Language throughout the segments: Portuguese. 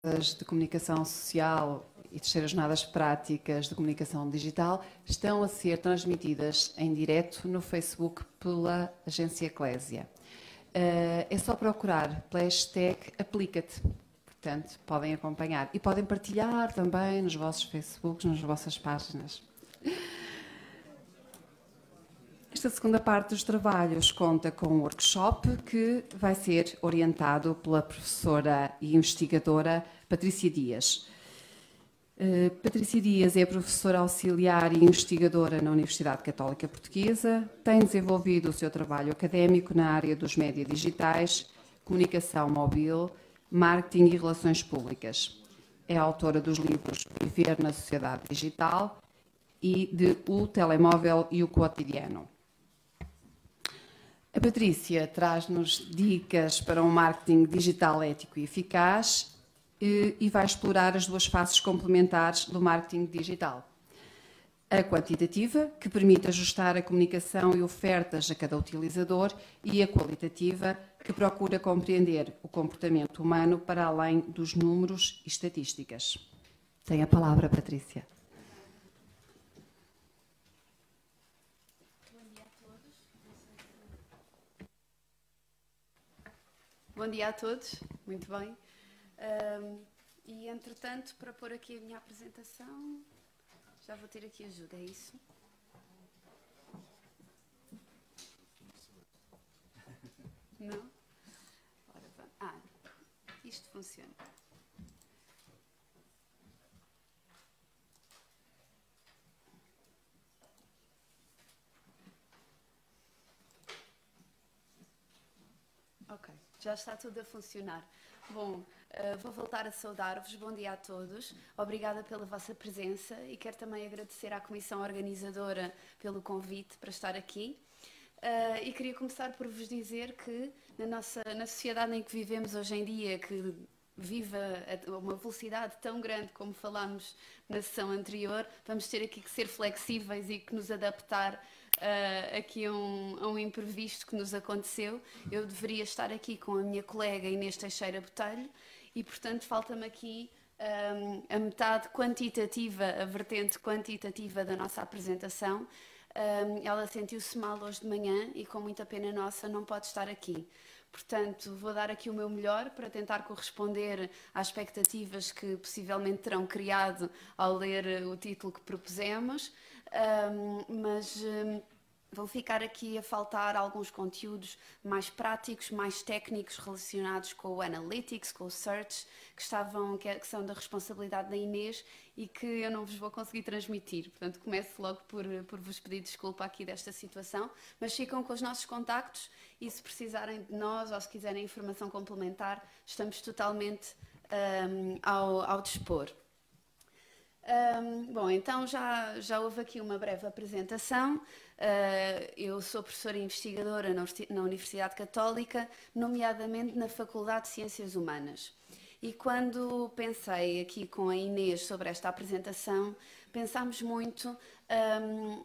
de comunicação social e terceiras jornadas práticas de comunicação digital estão a ser transmitidas em direto no Facebook pela agência Eclésia. É só procurar pela hashtag Aplica-te. Portanto, podem acompanhar e podem partilhar também nos vossos Facebooks, nas vossas páginas. Esta segunda parte dos trabalhos conta com um workshop que vai ser orientado pela professora e investigadora Patrícia Dias. Patrícia Dias é professora auxiliar e investigadora na Universidade Católica Portuguesa, tem desenvolvido o seu trabalho académico na área dos média digitais, comunicação móvel, marketing e relações públicas. É autora dos livros Viver na Sociedade Digital e de O Telemóvel e o Cotidiano. A Patrícia traz-nos dicas para um marketing digital ético e eficaz e vai explorar as duas faces complementares do marketing digital. A quantitativa, que permite ajustar a comunicação e ofertas a cada utilizador, e a qualitativa, que procura compreender o comportamento humano para além dos números e estatísticas. Tem a palavra, Patrícia. Bom dia a todos, muito bem. E, entretanto, para pôr aqui a minha apresentação, já vou ter aqui ajuda, é isso? Não? Ora, isto funciona. Ok, já está tudo a funcionar. Bom, vou voltar a saudar-vos. Bom dia a todos. Obrigada pela vossa presença e quero também agradecer à Comissão Organizadora pelo convite para estar aqui. E queria começar por vos dizer que na sociedade em que vivemos hoje em dia, que vive a uma velocidade tão grande como falámos na sessão anterior, vamos ter aqui que ser flexíveis e que nos adaptar aqui a um imprevisto que nos aconteceu. Eu deveria estar aqui com a minha colega Inês Teixeira Botelho e, portanto, falta-me aqui a metade quantitativa, a vertente quantitativa da nossa apresentação. Ela sentiu-se mal hoje de manhã e, com muita pena nossa, não pode estar aqui. Portanto, vou dar aqui o meu melhor para tentar corresponder às expectativas que possivelmente terão criado ao ler o título que propusemos, mas vão ficar aqui a faltar alguns conteúdos mais práticos, mais técnicos relacionados com o Analytics, com o Search, que são da responsabilidade da Inês e que eu não vos vou conseguir transmitir. Portanto, começo logo por vos pedir desculpa aqui desta situação, mas ficam com os nossos contactos e se precisarem de nós ou se quiserem informação complementar, estamos totalmente ao dispor. Bom, então já houve aqui uma breve apresentação. Eu sou professora e investigadora na Universidade Católica, nomeadamente na Faculdade de Ciências Humanas. E quando pensei aqui com a Inês sobre esta apresentação, pensámos muito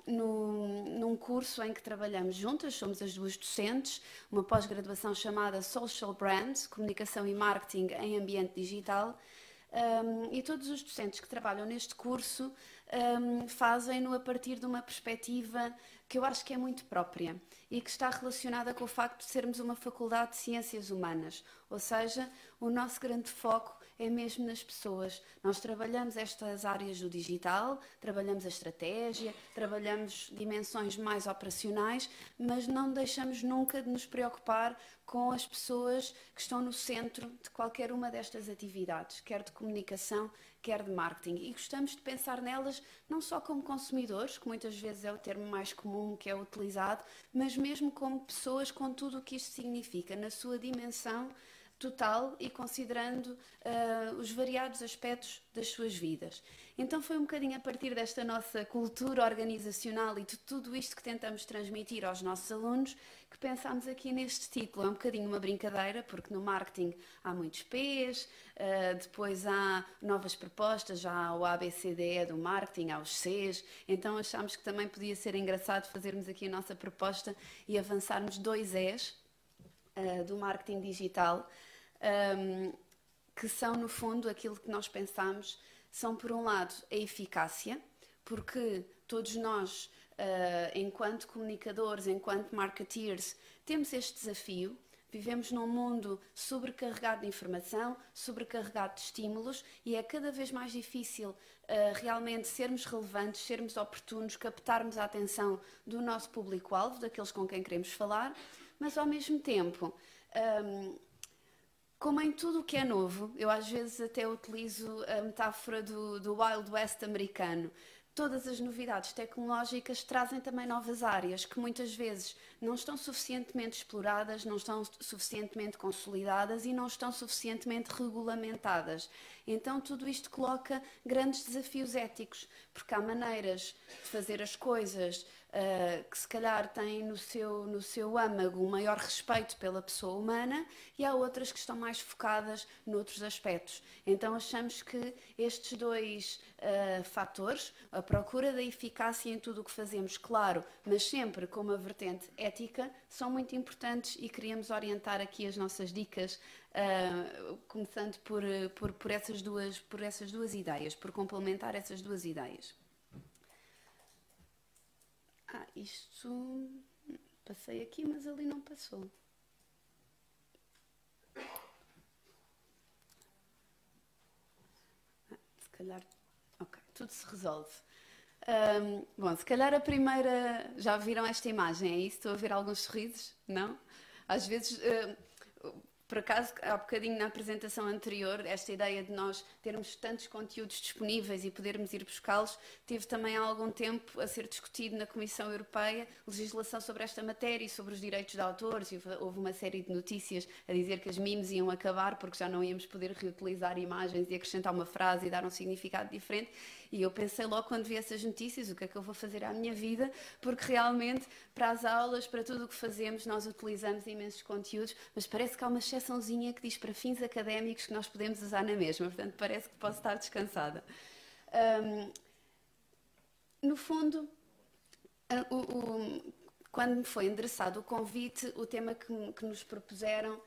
num curso em que trabalhamos juntas, somos as duas docentes, uma pós-graduação chamada Social Brand, Comunicação e Marketing em Ambiente Digital, e todos os docentes que trabalham neste curso fazem-no a partir de uma perspectiva que eu acho que é muito própria e que está relacionada com o facto de sermos uma faculdade de ciências humanas, ou seja, o nosso grande foco é mesmo nas pessoas. Nós trabalhamos estas áreas do digital, trabalhamos a estratégia, trabalhamos dimensões mais operacionais, mas não deixamos nunca de nos preocupar com as pessoas que estão no centro de qualquer uma destas atividades, quer de comunicação, quer de marketing. E gostamos de pensar nelas não só como consumidores, que muitas vezes é o termo mais comum que é utilizado, mas mesmo como pessoas com tudo o que isto significa, na sua dimensão total e considerando os variados aspectos das suas vidas. Então foi um bocadinho a partir desta nossa cultura organizacional e de tudo isto que tentamos transmitir aos nossos alunos que pensámos aqui neste título. É um bocadinho uma brincadeira, porque no marketing há muitos P's, depois há novas propostas, já há o ABCDE do marketing, há os C's, então achámos que também podia ser engraçado fazermos aqui a nossa proposta e avançarmos 2 E's do marketing digital, que são, no fundo, aquilo que nós pensamos, são, por um lado, a eficácia, porque todos nós, enquanto comunicadores, enquanto marketeers, temos este desafio. Vivemos num mundo sobrecarregado de informação, sobrecarregado de estímulos, e é cada vez mais difícil realmente sermos relevantes, sermos oportunos, captarmos a atenção do nosso público-alvo, daqueles com quem queremos falar, mas ao mesmo tempo, como em tudo o que é novo, eu às vezes até utilizo a metáfora do Wild West americano. Todas as novidades tecnológicas trazem também novas áreas que muitas vezes não estão suficientemente exploradas, não estão suficientemente consolidadas e não estão suficientemente regulamentadas. Então tudo isto coloca grandes desafios éticos, porque há maneiras de fazer as coisas que se calhar têm no seu âmago um maior respeito pela pessoa humana, e há outras que estão mais focadas noutros aspectos. Então achamos que estes dois fatores, a procura da eficácia em tudo o que fazemos, claro, mas sempre com uma vertente ética, são muito importantes, e queríamos orientar aqui as nossas dicas, começando por essas duas ideias, por complementar essas duas ideias. Isto passei aqui, mas ali não passou. Se calhar, ok, tudo se resolve. Bom, se calhar a primeira, já viram esta imagem, é isso? Estou a ver alguns sorrisos, não? Às vezes, por acaso, há bocadinho na apresentação anterior, esta ideia de nós termos tantos conteúdos disponíveis e podermos ir buscá-los, teve também há algum tempo a ser discutido na Comissão Europeia legislação sobre esta matéria e sobre os direitos de autores, e houve uma série de notícias a dizer que as memes iam acabar porque já não íamos poder reutilizar imagens e acrescentar uma frase e dar um significado diferente. E eu pensei logo, quando vi essas notícias, o que é que eu vou fazer à minha vida, porque realmente para as aulas, para tudo o que fazemos, nós utilizamos imensos conteúdos, mas parece que há uma exceçãozinha que diz para fins académicos que nós podemos usar na mesma, portanto parece que posso estar descansada. No fundo, quando me foi endereçado o convite, o tema que nos propuseram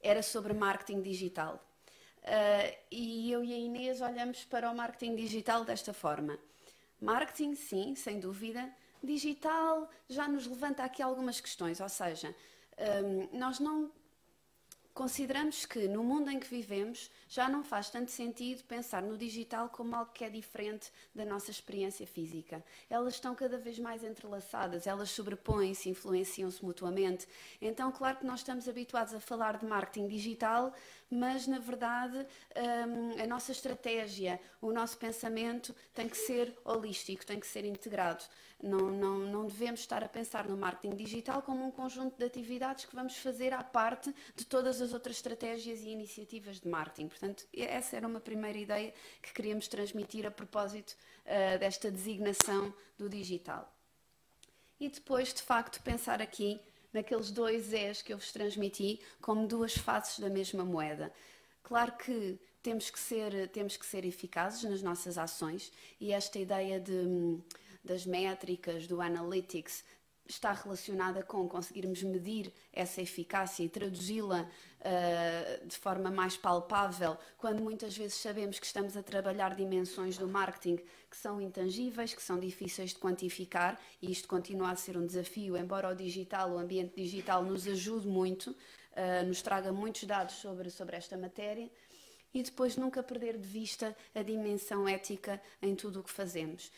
era sobre marketing digital. E eu e a Inês olhamos para o marketing digital desta forma. Marketing, sim, sem dúvida. Digital já nos levanta aqui algumas questões, ou seja, nós não consideramos que no mundo em que vivemos já não faz tanto sentido pensar no digital como algo que é diferente da nossa experiência física. Elas estão cada vez mais entrelaçadas, elas sobrepõem-se, influenciam-se mutuamente. Então, claro que nós estamos habituados a falar de marketing digital, mas na verdade a nossa estratégia, o nosso pensamento tem que ser holístico, tem que ser integrado. Não devemos estar a pensar no marketing digital como um conjunto de atividades que vamos fazer à parte de todas as outras estratégias e iniciativas de marketing. Portanto, essa era uma primeira ideia que queríamos transmitir a propósito desta designação do digital. E depois, de facto, pensar aqui naqueles dois E's que eu vos transmiti como duas faces da mesma moeda. Claro que temos que ser eficazes nas nossas ações, e esta ideia das métricas, do analytics, está relacionada com conseguirmos medir essa eficácia e traduzi-la de forma mais palpável, quando muitas vezes sabemos que estamos a trabalhar dimensões do marketing que são intangíveis, que são difíceis de quantificar, e isto continua a ser um desafio, embora o ambiente digital nos ajude muito, nos traga muitos dados sobre esta matéria. E depois nunca perder de vista a dimensão ética em tudo o que fazemos.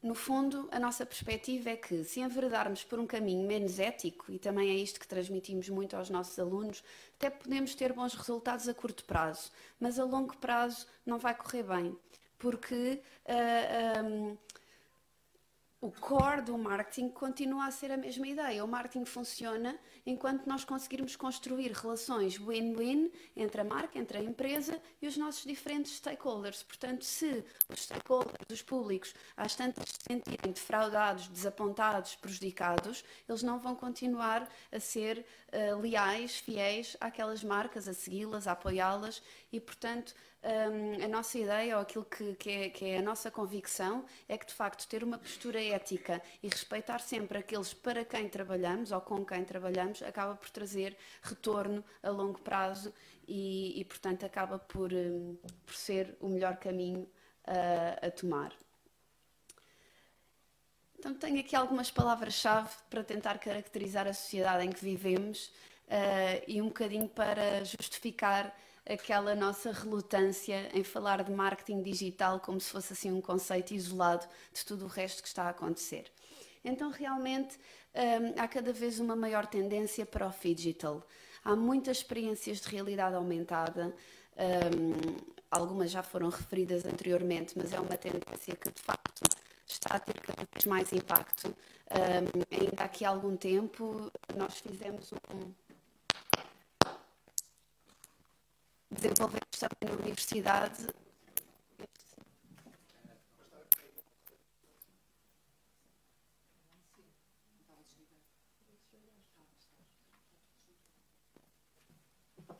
No fundo, a nossa perspectiva é que, se enveredarmos por um caminho menos ético, e também é isto que transmitimos muito aos nossos alunos, até podemos ter bons resultados a curto prazo, mas a longo prazo não vai correr bem, porque o core do marketing continua a ser a mesma ideia. O marketing funciona enquanto nós conseguirmos construir relações win-win entre a marca, entre a empresa e os nossos diferentes stakeholders. Portanto, se os stakeholders, os públicos, às tantas se sentirem defraudados, desapontados, prejudicados, eles não vão continuar a ser leais, fiéis àquelas marcas, a segui-las, a apoiá-las, e, portanto, a nossa ideia, ou aquilo que é a nossa convicção, é que, de facto, ter uma postura ética e respeitar sempre aqueles para quem trabalhamos ou com quem trabalhamos, acaba por trazer retorno a longo prazo e portanto, acaba por ser o melhor caminho a tomar. Então, tenho aqui algumas palavras-chave para tentar caracterizar a sociedade em que vivemos e um bocadinho para justificar aquela nossa relutância em falar de marketing digital como se fosse assim um conceito isolado de tudo o resto que está a acontecer. Então, realmente, há cada vez uma maior tendência para o digital. Há muitas experiências de realidade aumentada, algumas já foram referidas anteriormente, mas é uma tendência que, de facto, está a ter cada vez mais impacto. Ainda aqui há algum tempo, nós fizemos desenvolvemos também na universidade.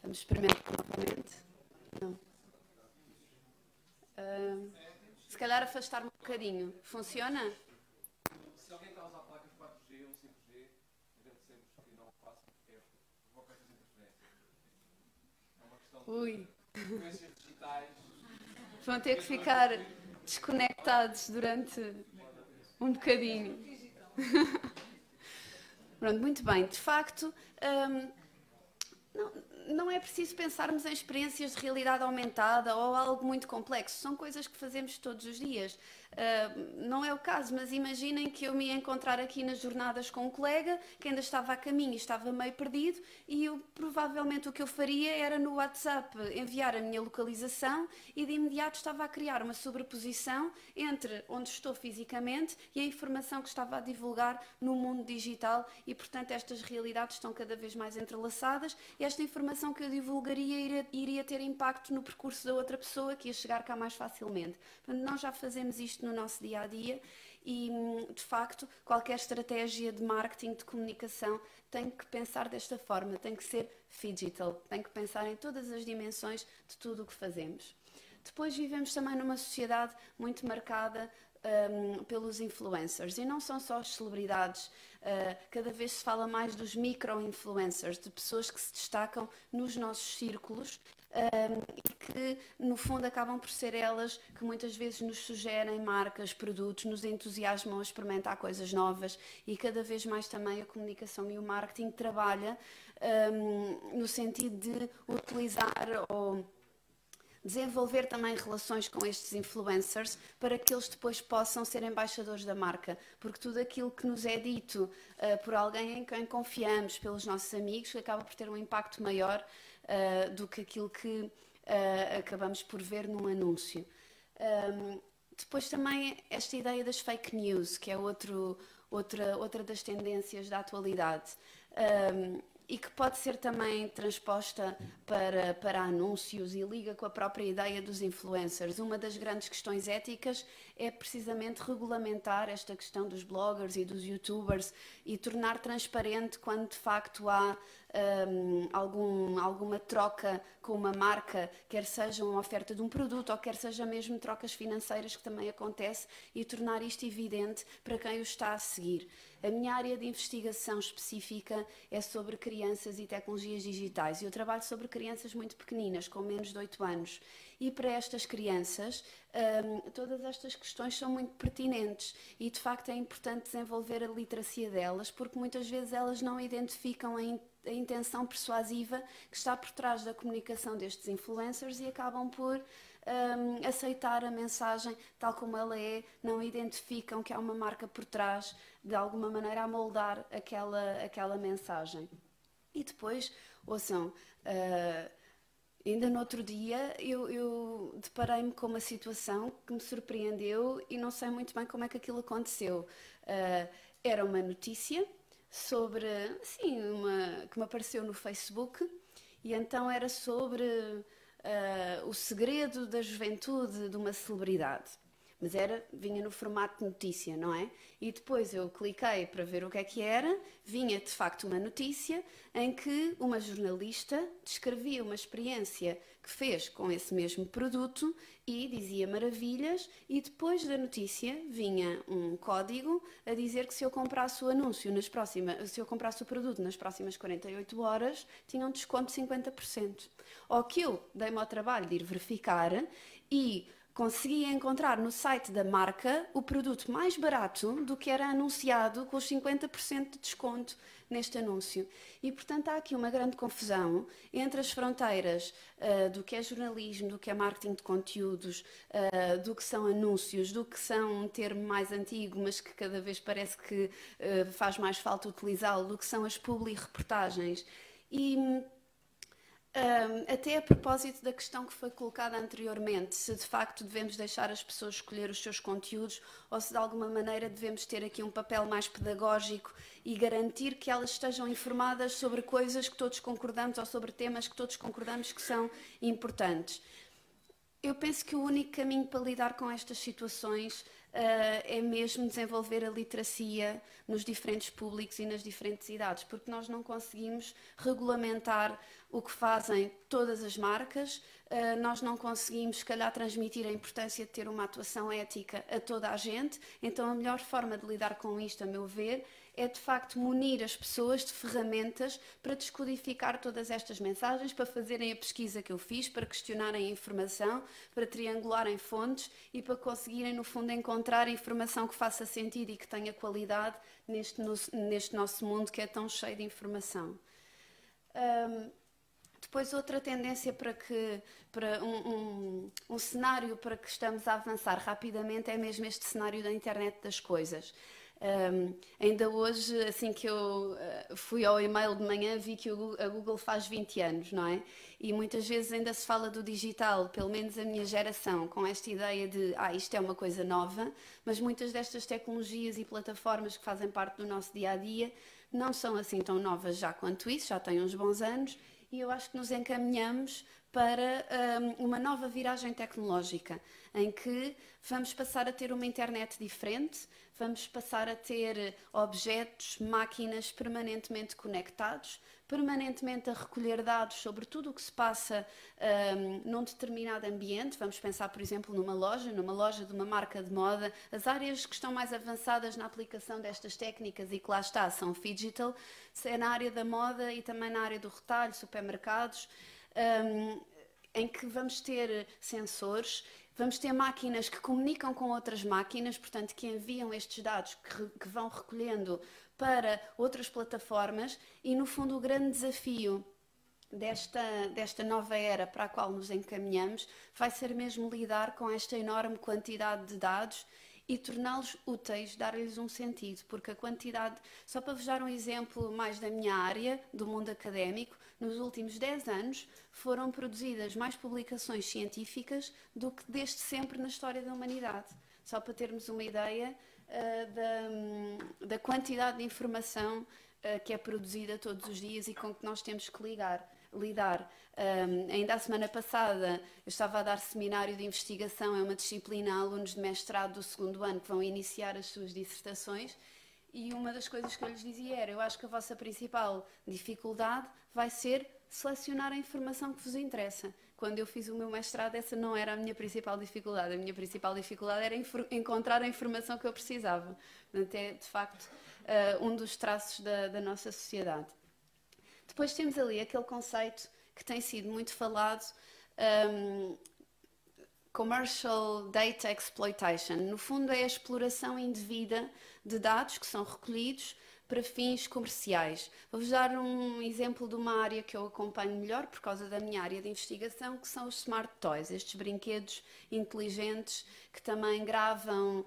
Vamos experimentar novamente? Não. Se calhar afastar-me um bocadinho. Funciona? Se alguém está a usar placas 4G ou 5G, agradecemos que não o faça, porque provoca essas interferências. É uma questão de frequências digitais. Vão ter que ficar desconectados durante um bocadinho. Pronto, muito bem. De facto, não é preciso pensarmos em experiências de realidade aumentada ou algo muito complexo. São coisas que fazemos todos os dias. Não é o caso, mas imaginem que eu me ia encontrar aqui nas jornadas com um colega que ainda estava a caminho e estava meio perdido e provavelmente o que eu faria era no WhatsApp enviar a minha localização e de imediato estava a criar uma sobreposição entre onde estou fisicamente e a informação que estava a divulgar no mundo digital e, portanto, estas realidades estão cada vez mais entrelaçadas e esta informação que eu divulgaria iria ter impacto no percurso da outra pessoa que ia chegar cá mais facilmente. Portanto, nós já fazemos isto no nosso dia-a-dia e, de facto, qualquer estratégia de marketing, de comunicação, tem que pensar desta forma, tem que ser digital, tem que pensar em todas as dimensões de tudo o que fazemos. Depois vivemos também numa sociedade muito marcada pelos influencers, e não são só as celebridades, cada vez se fala mais dos micro-influencers, de pessoas que se destacam nos nossos círculos e que, no fundo, acabam por ser elas que muitas vezes nos sugerem marcas, produtos, nos entusiasmam a experimentar coisas novas e cada vez mais também a comunicação e o marketing trabalha no sentido de utilizar ou desenvolver também relações com estes influencers para que eles depois possam ser embaixadores da marca, porque tudo aquilo que nos é dito por alguém em quem confiamos, pelos nossos amigos, acaba por ter um impacto maior do que aquilo que acabamos por ver num anúncio. Depois também esta ideia das fake news, que é outra das tendências da atualidade. E que pode ser também transposta para anúncios e liga com a própria ideia dos influencers. Uma das grandes questões éticas é precisamente regulamentar esta questão dos bloggers e dos youtubers e tornar transparente quando de facto há alguma troca com uma marca, quer seja uma oferta de um produto ou quer seja mesmo trocas financeiras, que também acontece, e tornar isto evidente para quem o está a seguir. A minha área de investigação específica é sobre crianças e tecnologias digitais e eu trabalho sobre crianças muito pequeninas, com menos de 8 anos. E para estas crianças, todas estas questões são muito pertinentes e, de facto, é importante desenvolver a literacia delas, porque muitas vezes elas não identificam a intenção persuasiva que está por trás da comunicação destes influencers e acabam por aceitar a mensagem tal como ela é, não identificam que há uma marca por trás, de alguma maneira a moldar aquela mensagem. E depois, ouçam, ainda no outro dia eu deparei-me com uma situação que me surpreendeu e não sei muito bem como é que aquilo aconteceu. Era uma notícia sobre, assim, que me apareceu no Facebook e então era sobre o segredo da juventude de uma celebridade. mas vinha no formato de notícia, não é? E depois eu cliquei para ver o que é que era, vinha de facto uma notícia em que uma jornalista descrevia uma experiência que fez com esse mesmo produto e dizia maravilhas, e depois da notícia vinha um código a dizer que se eu comprasse o anúncio se eu comprasse o produto nas próximas 48 horas, tinha um desconto de 50%. Ao que eu dei-me ao trabalho de ir verificar e consegui encontrar no site da marca o produto mais barato do que era anunciado com os 50% de desconto neste anúncio. E, portanto, há aqui uma grande confusão entre as fronteiras do que é jornalismo, do que é marketing de conteúdos, do que são anúncios, do que são um termo mais antigo, mas que cada vez parece que faz mais falta utilizá-lo, do que são as publi-reportagens. E até a propósito da questão que foi colocada anteriormente, se de facto devemos deixar as pessoas escolher os seus conteúdos ou se de alguma maneira devemos ter aqui um papel mais pedagógico e garantir que elas estejam informadas sobre coisas que todos concordamos ou sobre temas que todos concordamos que são importantes. Eu penso que o único caminho para lidar com estas situações é mesmo desenvolver a literacia nos diferentes públicos e nas diferentes idades, porque nós não conseguimos regulamentar o que fazem todas as marcas, nós não conseguimos, se calhar, transmitir a importância de ter uma atuação ética a toda a gente, então a melhor forma de lidar com isto, a meu ver, é de facto munir as pessoas de ferramentas para descodificar todas estas mensagens, para fazerem a pesquisa que eu fiz, para questionarem a informação, para triangularem fontes e para conseguirem, no fundo, encontrar a informação que faça sentido e que tenha qualidade neste nosso mundo que é tão cheio de informação. Depois, outra tendência para um cenário para que estamos a avançar rapidamente é mesmo este cenário da internet das coisas. Ainda hoje, assim que eu fui ao e-mail de manhã, vi que a Google faz 20 anos, não é? E muitas vezes ainda se fala do digital, pelo menos a minha geração, com esta ideia de isto é uma coisa nova, mas muitas destas tecnologias e plataformas que fazem parte do nosso dia-a-dia não são assim tão novas já quanto isso, já têm uns bons anos, e eu acho que nos encaminhamos para uma nova viragem tecnológica, em que vamos passar a ter uma internet diferente, vamos passar a ter objetos, máquinas permanentemente conectados, permanentemente a recolher dados sobre tudo o que se passa num determinado ambiente. Vamos pensar, por exemplo, numa loja de uma marca de moda. As áreas que estão mais avançadas na aplicação destas técnicas e que lá está são digital, é na área da moda e também na área do retalho, supermercados, em que vamos ter sensores, vamos ter máquinas que comunicam com outras máquinas, portanto, que enviam estes dados que vão recolhendo para outras plataformas e, no fundo, o grande desafio desta nova era para a qual nos encaminhamos vai ser mesmo lidar com esta enorme quantidade de dados e torná-los úteis, dar-lhes um sentido, porque a quantidade, só para vos dar um exemplo mais da minha área, do mundo académico, nos últimos 10 anos foram produzidas mais publicações científicas do que desde sempre na história da humanidade. Só para termos uma ideia da quantidade de informação que é produzida todos os dias e com que nós temos que lidar. Ainda a semana passada eu estava a dar seminário de investigação, é uma disciplina a alunos de mestrado do segundo ano que vão iniciar as suas dissertações, e uma das coisas que eu lhes dizia era: eu acho que a vossa principal dificuldade vai ser selecionar a informação que vos interessa. Quando eu fiz o meu mestrado, essa não era a minha principal dificuldade. A minha principal dificuldade era encontrar a informação que eu precisava. Portanto, é de facto um dos traços da nossa sociedade. Depois temos ali aquele conceito que tem sido muito falado, Commercial Data Exploitation. No fundo, é a exploração indevida de dados que são recolhidos para fins comerciais. Vou-vos dar um exemplo de uma área que eu acompanho melhor por causa da minha área de investigação, que são os smart toys, estes brinquedos inteligentes que também gravam.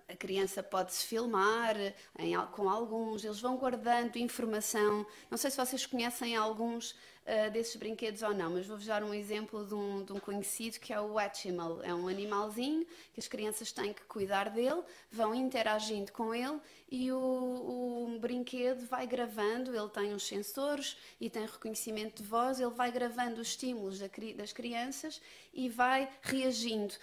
A criança pode-se filmar com alguns, eles vão guardando informação. Não sei se vocês conhecem alguns desses brinquedos ou não, mas vou-vos dar um exemplo de um conhecido que é o Hatchimal. É um animalzinho que as crianças têm que cuidar dele, vão interagindo com ele e o brinquedo vai gravando, ele tem uns sensores e tem reconhecimento de voz, ele vai gravando os estímulos das crianças e vai reagindo.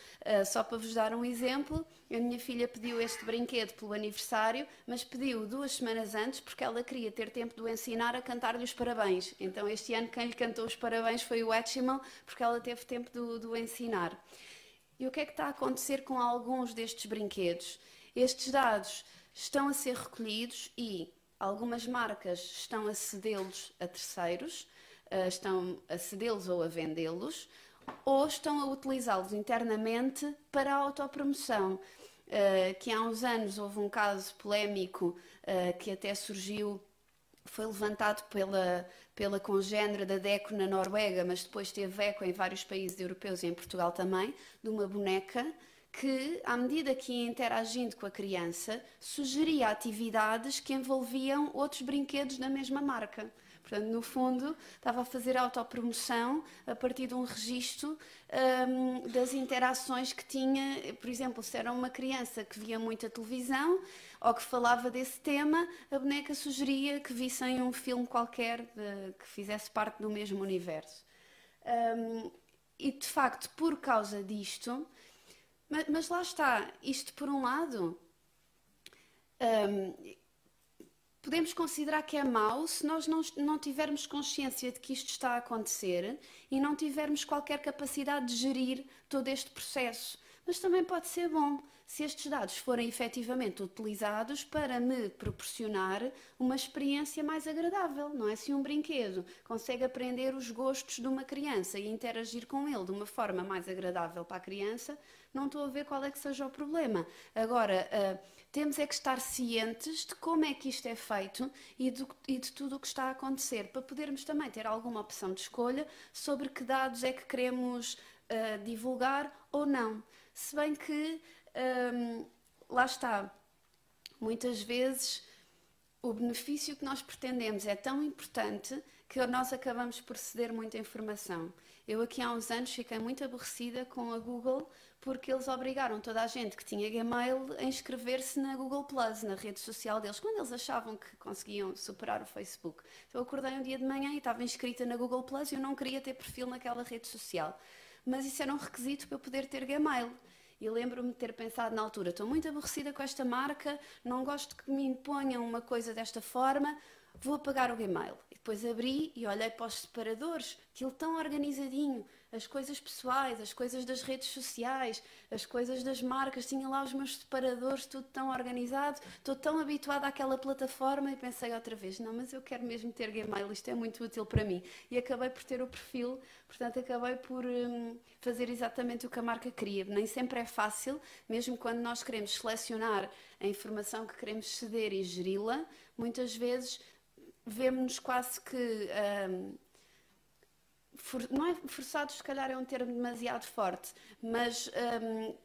Só para vos dar um exemplo, a minha filha pediu este brinquedo pelo aniversário, mas pediu 2 semanas antes porque ela queria ter tempo de o ensinar a cantar-lhe os parabéns. Então este ano quem lhe cantou os parabéns foi o Hatchimal, porque ela teve tempo de o ensinar. E o que é que está a acontecer com alguns destes brinquedos? Estes dados estão a ser recolhidos e algumas marcas estão a cedê-los a terceiros, estão a cedê-los ou a vendê-los, ou estão a utilizá-los internamente para a autopromoção. Que há uns anos houve um caso polémico que até surgiu, foi levantado pela congénere da DECO na Noruega, mas depois teve eco em vários países europeus e em Portugal também, de uma boneca que, à medida que ia interagindo com a criança, sugeria atividades que envolviam outros brinquedos da mesma marca. Portanto, no fundo, estava a fazer autopromoção a partir de um registro das interações que tinha. Por exemplo, se era uma criança que via muita televisão ou que falava desse tema, a boneca sugeria que vissem um filme qualquer que fizesse parte do mesmo universo. E, de facto, por causa disto... Mas lá está, isto por um lado... podemos considerar que é mau se nós não tivermos consciência de que isto está a acontecer e não tivermos qualquer capacidade de gerir todo este processo. Mas também pode ser bom se estes dados forem efetivamente utilizados para me proporcionar uma experiência mais agradável, não é? Se um brinquedo consegue aprender os gostos de uma criança e interagir com ele de uma forma mais agradável para a criança, não estou a ver qual é que seja o problema. Agora, temos é que estar cientes de como é que isto é feito e de tudo o que está a acontecer, para podermos também ter alguma opção de escolha sobre que dados é que queremos divulgar ou não. Se bem que, lá está, muitas vezes o benefício que nós pretendemos é tão importante que nós acabamos por ceder muita informação. Eu aqui há uns anos fiquei muito aborrecida com a Google porque eles obrigaram toda a gente que tinha Gmail a inscrever-se na Google+, na rede social deles, quando eles achavam que conseguiam superar o Facebook. Então eu acordei um dia de manhã e estava inscrita na Google+, e eu não queria ter perfil naquela rede social. Mas isso era um requisito para eu poder ter Gmail. E lembro-me de ter pensado na altura, estou muito aborrecida com esta marca, não gosto que me imponham uma coisa desta forma, vou apagar o Gmail. E depois abri e olhei para os separadores, aquilo tão organizadinho, as coisas pessoais, as coisas das redes sociais, as coisas das marcas, tinha lá os meus separadores, tudo tão organizado, estou tão habituada àquela plataforma e pensei outra vez, não, mas eu quero mesmo ter Gmail, isto é muito útil para mim. E acabei por ter o perfil, portanto acabei por fazer exatamente o que a marca queria. Nem sempre é fácil, mesmo quando nós queremos selecionar a informação que queremos ceder e geri-la, muitas vezes vemos-nos quase que... não é forçados, se calhar é um termo demasiado forte, mas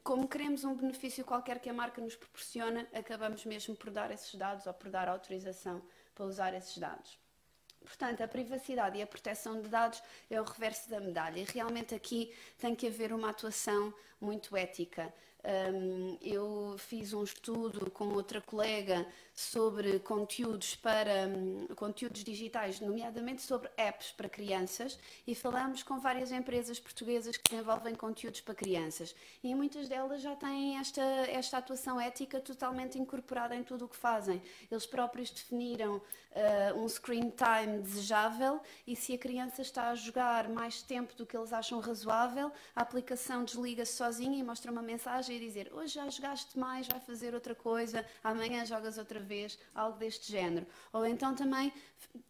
como queremos um benefício qualquer que a marca nos proporciona, acabamos mesmo por dar esses dados ou por dar autorização para usar esses dados. Portanto, a privacidade e a proteção de dados é o reverso da medalha e realmente aqui tem que haver uma atuação muito ética. Eu fiz um estudo com outra colega sobre conteúdos conteúdos digitais, nomeadamente sobre apps para crianças, e falámos com várias empresas portuguesas que desenvolvem conteúdos para crianças e muitas delas já têm esta atuação ética totalmente incorporada em tudo o que fazem. Eles próprios definiram um screen time desejável e se a criança está a jogar mais tempo do que eles acham razoável, a aplicação desliga-se sozinha e mostra uma mensagem e dizer hoje já jogaste mais, vai fazer outra coisa, amanhã jogas outra vez, algo deste género. Ou então também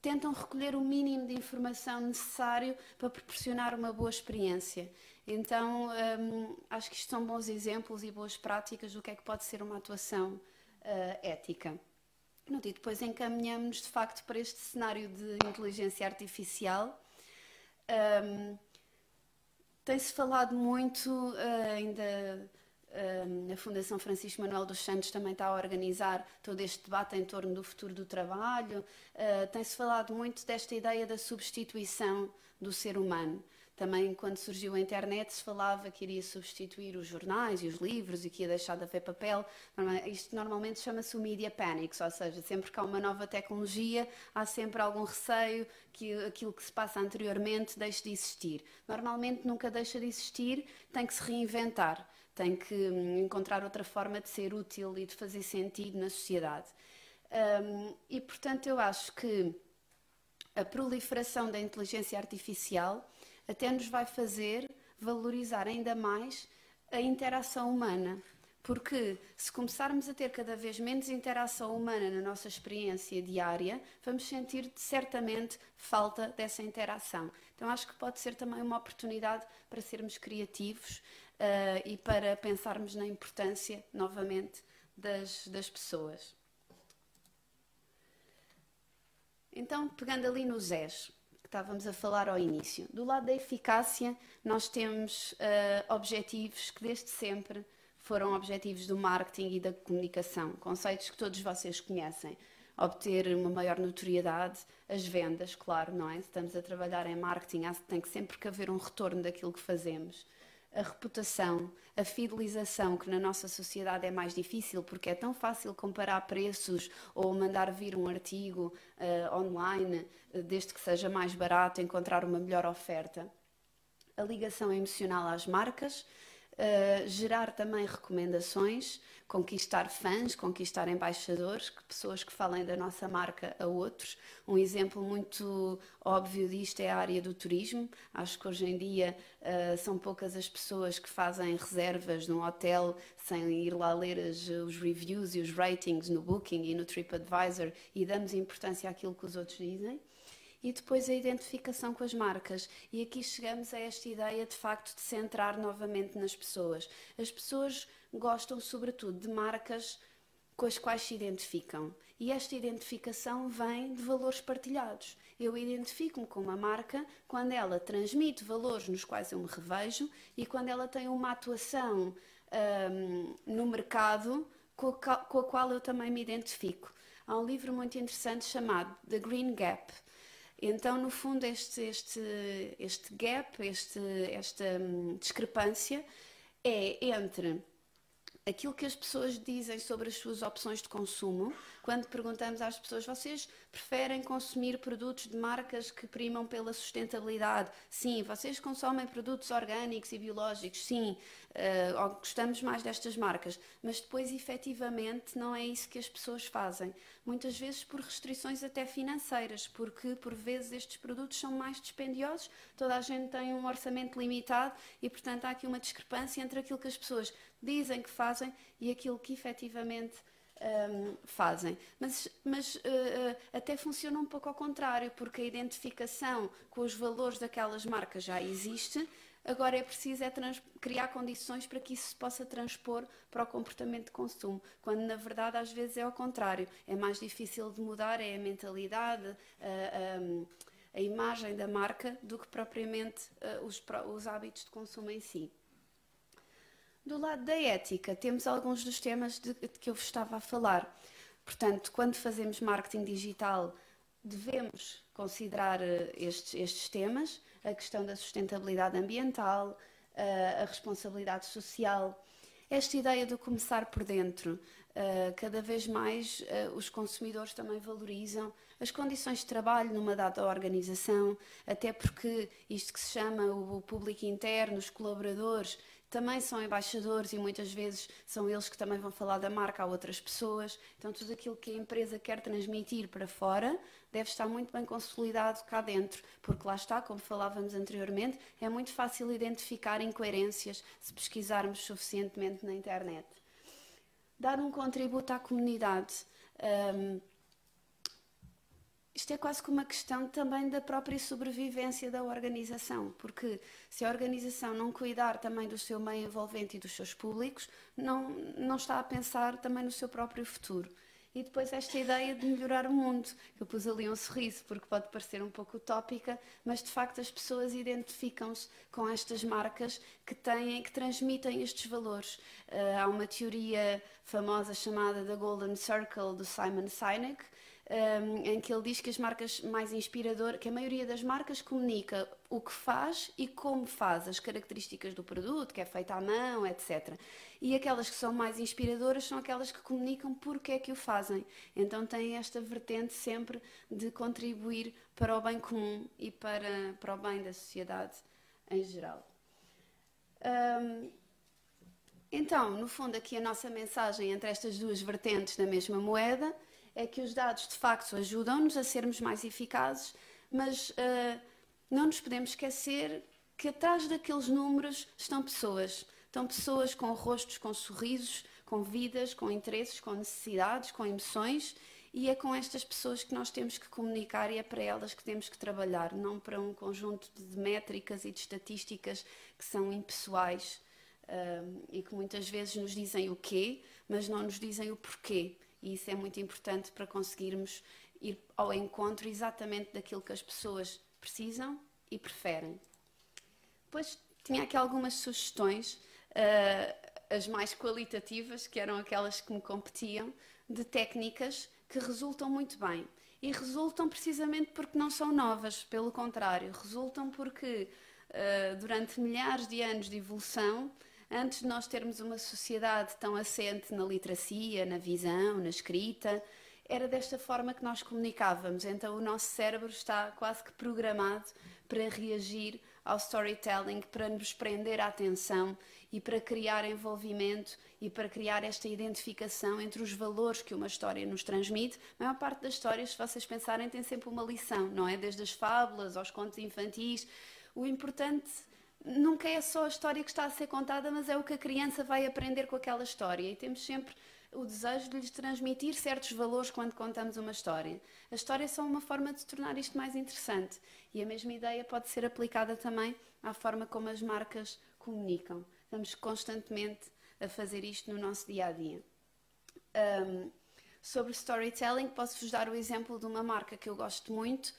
tentam recolher o mínimo de informação necessário para proporcionar uma boa experiência. Então, acho que isto são bons exemplos e boas práticas do que é que pode ser uma atuação ética. E depois encaminhamos-nos, de facto, para este cenário de inteligência artificial. Tem-se falado muito ainda A Fundação Francisco Manuel dos Santos também está a organizar todo este debate em torno do futuro do trabalho. Tem-se falado muito desta ideia da substituição do ser humano. Também, quando surgiu a internet, se falava que iria substituir os jornais e os livros e que ia deixar de haver papel. Isto normalmente chama-se o media panics, ou seja, sempre que há uma nova tecnologia, há sempre algum receio que aquilo que se passa anteriormente deixe de existir. Normalmente nunca deixa de existir, tem que se reinventar, tem que encontrar outra forma de ser útil e de fazer sentido na sociedade. E, portanto, eu acho que a proliferação da inteligência artificial até nos vai fazer valorizar ainda mais a interação humana. Porque se começarmos a ter cada vez menos interação humana na nossa experiência diária, vamos sentir certamente falta dessa interação. Então acho que pode ser também uma oportunidade para sermos criativos e para pensarmos na importância, novamente, das pessoas. Então, pegando ali no ZES, estávamos a falar ao início. Do lado da eficácia, nós temos objetivos que desde sempre foram objetivos do marketing e da comunicação, conceitos que todos vocês conhecem. Obter uma maior notoriedade, as vendas, claro, não é? Se estamos a trabalhar em marketing, tem que sempre que haver um retorno daquilo que fazemos. A reputação, a fidelização, que na nossa sociedade é mais difícil porque é tão fácil comparar preços ou mandar vir um artigo online, desde que seja mais barato, encontrar uma melhor oferta. A ligação emocional às marcas, gerar também recomendações, conquistar fãs, conquistar embaixadores, pessoas que falem da nossa marca a outros. Um exemplo muito óbvio disto é a área do turismo. Acho que hoje em dia são poucas as pessoas que fazem reservas num hotel sem ir lá ler os reviews e os ratings no Booking e no TripAdvisor e damos importância àquilo que os outros dizem. E depois a identificação com as marcas. E aqui chegamos a esta ideia, de facto, de centrar novamente nas pessoas. As pessoas gostam, sobretudo, de marcas com as quais se identificam. E esta identificação vem de valores partilhados. Eu identifico-me com uma marca quando ela transmite valores nos quais eu me revejo e quando ela tem uma atuação no mercado com a qual eu também me identifico. Há um livro muito interessante chamado The Green Gap. Então, no fundo, este gap, esta discrepância é entre aquilo que as pessoas dizem sobre as suas opções de consumo. Quando perguntamos às pessoas, vocês preferem consumir produtos de marcas que primam pela sustentabilidade? Sim. Vocês consomem produtos orgânicos e biológicos? Sim. Ou gostamos mais destas marcas? Mas depois, efetivamente, não é isso que as pessoas fazem. Muitas vezes por restrições até financeiras, porque por vezes estes produtos são mais dispendiosos, toda a gente tem um orçamento limitado e, portanto, há aqui uma discrepância entre aquilo que as pessoas dizem que fazem e aquilo que efetivamente fazem. Mas até funciona um pouco ao contrário, porque a identificação com os valores daquelas marcas já existe, agora é preciso criar condições para que isso se possa transpor para o comportamento de consumo, quando na verdade às vezes é ao contrário, é mais difícil de mudar, é a mentalidade, a imagem da marca do que propriamente os hábitos de consumo em si. Do lado da ética, temos alguns dos temas de que eu vos estava a falar. Portanto, quando fazemos marketing digital, devemos considerar estes temas, a questão da sustentabilidade ambiental, a responsabilidade social, esta ideia de começar por dentro. Cada vez mais os consumidores também valorizam as condições de trabalho numa dada organização, até porque isto que se chama o público interno, os colaboradores, também são embaixadores e muitas vezes são eles que também vão falar da marca a outras pessoas. Então tudo aquilo que a empresa quer transmitir para fora deve estar muito bem consolidado cá dentro, porque lá está, como falávamos anteriormente, é muito fácil identificar incoerências se pesquisarmos suficientemente na internet. Dar um contributo à comunidade. Isto é quase que uma questão também da própria sobrevivência da organização, porque se a organização não cuidar também do seu meio envolvente e dos seus públicos, não está a pensar também no seu próprio futuro. E depois esta ideia de melhorar o mundo. Eu pus ali um sorriso porque pode parecer um pouco utópica, mas de facto as pessoas identificam-se com estas marcas que transmitem estes valores. Há uma teoria famosa chamada da Golden Circle do Simon Sinek, em que ele diz que as marcas mais inspiradoras, que a maioria das marcas comunica o que faz e como faz, as características do produto, que é feito à mão, etc. E aquelas que são mais inspiradoras são aquelas que comunicam porque é que o fazem. Então têm esta vertente sempre de contribuir para o bem comum e para o bem da sociedade em geral. Então, no fundo, aqui a nossa mensagem entre estas duas vertentes da mesma moeda é que os dados de facto ajudam-nos a sermos mais eficazes, mas não nos podemos esquecer que atrás daqueles números estão pessoas. Estão pessoas com rostos, com sorrisos, com vidas, com interesses, com necessidades, com emoções, e é com estas pessoas que nós temos que comunicar e é para elas que temos que trabalhar, não para um conjunto de métricas e de estatísticas que são impessoais e que muitas vezes nos dizem o quê, mas não nos dizem o porquê. E isso é muito importante para conseguirmos ir ao encontro exatamente daquilo que as pessoas precisam e preferem. Depois tinha aqui algumas sugestões, as mais qualitativas, que eram aquelas que me competiam, de técnicas que resultam muito bem. E resultam precisamente porque não são novas, pelo contrário, resultam porque durante milhares de anos de evolução, antes de nós termos uma sociedade tão assente na literacia, na visão, na escrita, era desta forma que nós comunicávamos. Então o nosso cérebro está quase que programado para reagir ao storytelling, para nos prender a atenção e para criar envolvimento e para criar esta identificação entre os valores que uma história nos transmite. A maior parte das histórias, se vocês pensarem, tem sempre uma lição, não é? Desde as fábulas aos contos infantis. O importante nunca é só a história que está a ser contada, mas é o que a criança vai aprender com aquela história. E temos sempre o desejo de lhes transmitir certos valores quando contamos uma história. As histórias são uma forma de tornar isto mais interessante. E a mesma ideia pode ser aplicada também à forma como as marcas comunicam. Estamos constantemente a fazer isto no nosso dia-a-dia. Sobre storytelling, posso-vos dar o exemplo de uma marca que eu gosto muito,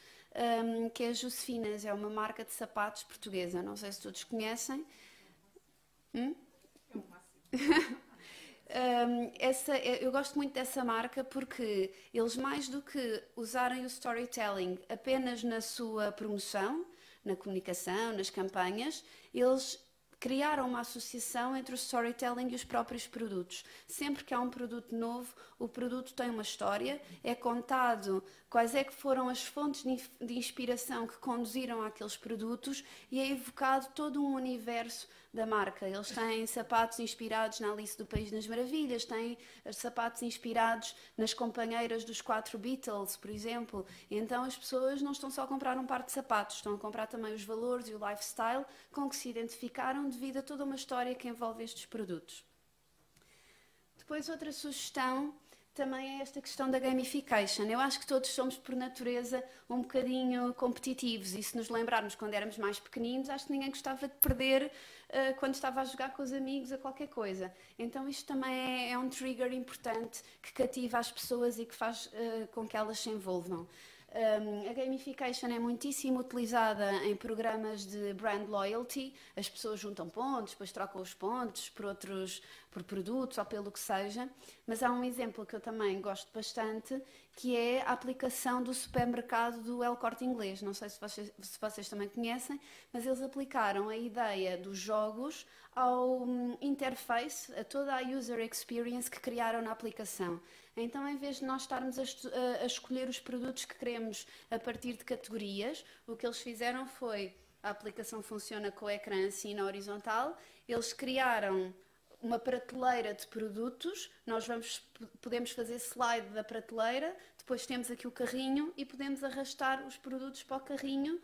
que é a Josefinas, é uma marca de sapatos portuguesa. Não sei se todos conhecem. Eu gosto muito dessa marca porque eles, mais do que usarem o storytelling apenas na sua promoção, na comunicação, nas campanhas, eles criaram uma associação entre o storytelling e os próprios produtos. Sempre que há um produto novo, o produto tem uma história, é contado quais é que foram as fontes de inspiração que conduziram àqueles produtos e é evocado todo um universo da marca. Eles têm sapatos inspirados na Alice do País das Maravilhas, têm sapatos inspirados nas companheiras dos 4 Beatles, por exemplo. Então as pessoas não estão só a comprar um par de sapatos, estão a comprar também os valores e o lifestyle com que se identificaram devido a toda uma história que envolve estes produtos. Depois outra sugestão também é esta questão da gamification. Eu acho que todos somos, por natureza, um bocadinho competitivos e se nos lembrarmos quando éramos mais pequeninos, acho que ninguém gostava de perder quando estava a jogar com os amigos a qualquer coisa. Então isto também é um trigger importante que cativa as pessoas e que faz com que elas se envolvam. A gamification é muitíssimo utilizada em programas de brand loyalty. As pessoas juntam pontos, depois trocam os pontos por produtos ou pelo que seja. Mas há um exemplo que eu também gosto bastante, que é a aplicação do supermercado do El Corte Inglês. Não sei se vocês também conhecem, mas eles aplicaram a ideia dos jogos ao interface, a toda a user experience que criaram na aplicação. Então, em vez de nós estarmos a escolher os produtos que queremos a partir de categorias, o que eles fizeram foi, a aplicação funciona com o ecrã assim na horizontal, eles criaram uma prateleira de produtos, nós podemos fazer slide da prateleira, depois temos aqui o carrinho e podemos arrastar os produtos para o carrinho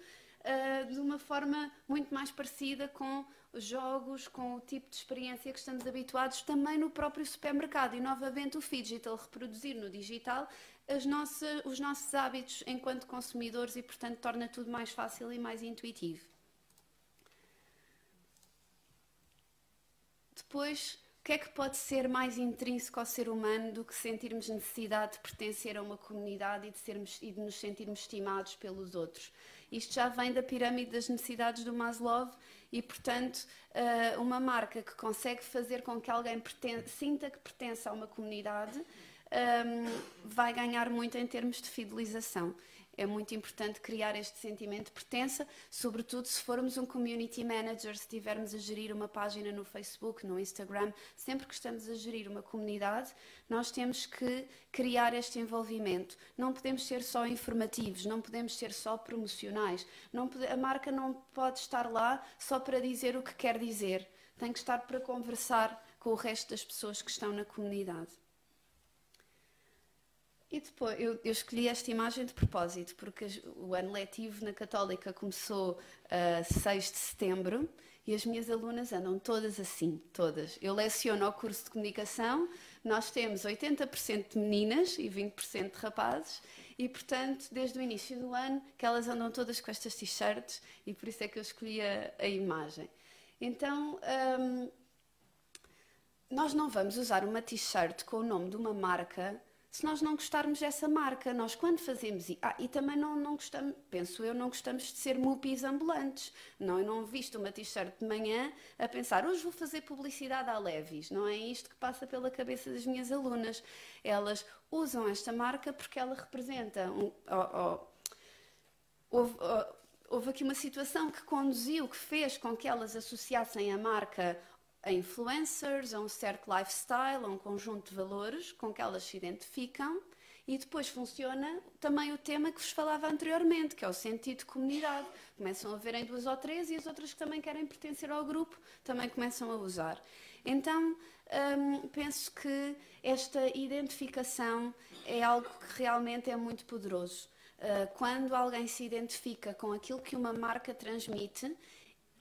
de uma forma muito mais parecida com jogos, com o tipo de experiência que estamos habituados também no próprio supermercado. E novamente o Phygital reproduzir no digital os nossos hábitos enquanto consumidores e, portanto, torna tudo mais fácil e mais intuitivo. Depois, que é que pode ser mais intrínseco ao ser humano do que sentirmos necessidade de pertencer a uma comunidade e de nos sentirmos estimados pelos outros? Isto já vem da pirâmide das necessidades do Maslow e, portanto, uma marca que consegue fazer com que alguém sinta que pertence a uma comunidade vai ganhar muito em termos de fidelização. É muito importante criar este sentimento de pertença, sobretudo se formos um community manager, se estivermos a gerir uma página no Facebook, no Instagram, sempre que estamos a gerir uma comunidade, nós temos que criar este envolvimento. Não podemos ser só informativos, não podemos ser só promocionais. A marca não pode estar lá só para dizer o que quer dizer. Tem que estar para conversar com o resto das pessoas que estão na comunidade. E depois, eu escolhi esta imagem de propósito, porque o ano letivo na Católica começou a 6 de setembro e as minhas alunas andam todas assim, todas. Eu leciono ao curso de comunicação, nós temos 80% de meninas e 20% de rapazes e, portanto, desde o início do ano que elas andam todas com estas t-shirts e por isso é que eu escolhi a imagem. Então, nós não vamos usar uma t-shirt com o nome de uma marca se nós não gostarmos dessa marca. Nós quando fazemos... e também não gostamos, penso eu, não gostamos de ser mupis ambulantes. Não, eu não visto uma t-shirt de manhã a pensar, hoje vou fazer publicidade à Levi's. Não é isto que passa pela cabeça das minhas alunas. Elas usam esta marca porque ela representa... Houve aqui uma situação que conduziu, que fez com que elas associassem a marca a influencers, a um certo lifestyle, a um conjunto de valores com que elas se identificam e depois funciona também o tema que vos falava anteriormente, que é o sentido de comunidade. Começam a ver em 2 ou 3 e as outras que também querem pertencer ao grupo também começam a usar. Então, penso que esta identificação é algo que realmente é muito poderoso. Quando alguém se identifica com aquilo que uma marca transmite,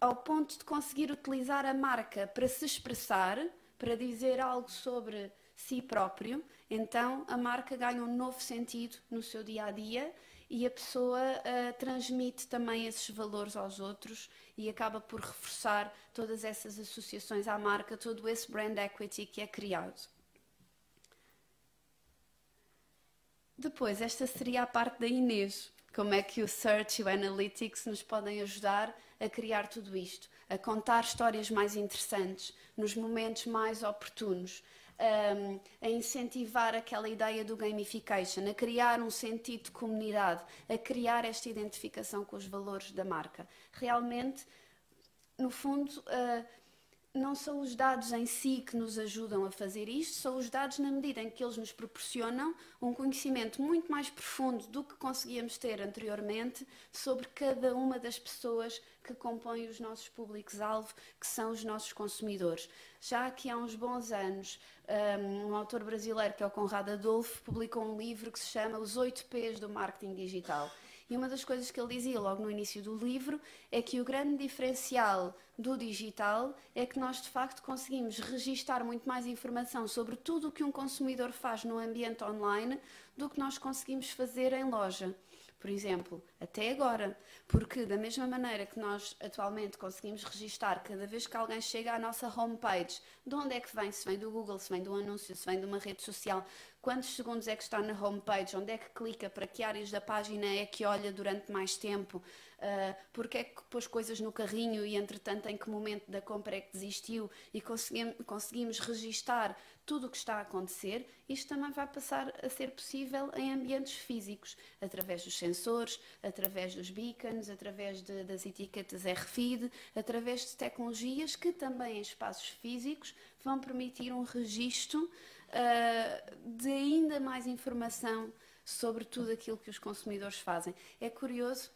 ao ponto de conseguir utilizar a marca para se expressar, para dizer algo sobre si próprio, então a marca ganha um novo sentido no seu dia-a-dia e a pessoa transmite também esses valores aos outros e acaba por reforçar todas essas associações à marca, todo esse brand equity que é criado. Depois, esta seria a parte da Inês. Como é que o Search e o Analytics nos podem ajudar a criar tudo isto, a contar histórias mais interessantes, nos momentos mais oportunos, a incentivar aquela ideia do gamification, a criar um sentido de comunidade, a criar esta identificação com os valores da marca. Realmente, no fundo, não são os dados em si que nos ajudam a fazer isto, são os dados na medida em que eles nos proporcionam um conhecimento muito mais profundo do que conseguíamos ter anteriormente sobre cada uma das pessoas que compõem os nossos públicos-alvo, que são os nossos consumidores. Já aqui há uns bons anos, um autor brasileiro, que é o Conrado Adolfo, publicou um livro que se chama Os 8 P's do Marketing Digital. E uma das coisas que ele dizia logo no início do livro é que o grande diferencial do digital é que nós, de facto, conseguimos registar muito mais informação sobre tudo o que um consumidor faz no ambiente online do que nós conseguimos fazer em loja. Por exemplo, até agora, porque da mesma maneira que nós atualmente conseguimos registar cada vez que alguém chega à nossa homepage, de onde é que vem, se vem do Google, se vem do anúncio, se vem de uma rede social, quantos segundos é que está na homepage, onde é que clica, para que áreas da página é que olha durante mais tempo, porque é que pôs coisas no carrinho e entretanto em que momento da compra é que desistiu e conseguimos registar tudo o que está a acontecer. Isto também vai passar a ser possível em ambientes físicos, através dos sensores, através dos beacons, através das etiquetas RFID, através de tecnologias que também em espaços físicos vão permitir um registro de ainda mais informação sobre tudo aquilo que os consumidores fazem. É curioso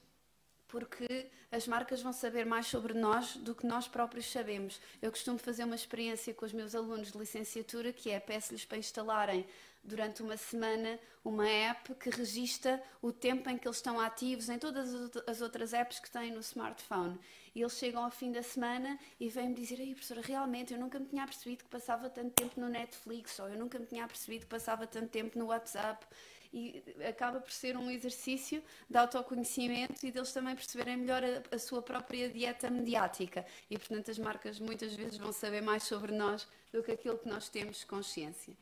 porque as marcas vão saber mais sobre nós do que nós próprios sabemos. Eu costumo fazer uma experiência com os meus alunos de licenciatura, que é peço-lhes para instalarem durante uma semana uma app que registra o tempo em que eles estão ativos em todas as outras apps que têm no smartphone. E eles chegam ao fim da semana e vêm-me dizer: "Ei, professora, realmente eu nunca me tinha percebido que passava tanto tempo no Netflix", ou "eu nunca me tinha percebido que passava tanto tempo no WhatsApp". e acaba por ser um exercício de autoconhecimento e deles também perceberem melhor a sua própria dieta mediática. E, portanto, as marcas muitas vezes vão saber mais sobre nós do que aquilo que nós temos consciência.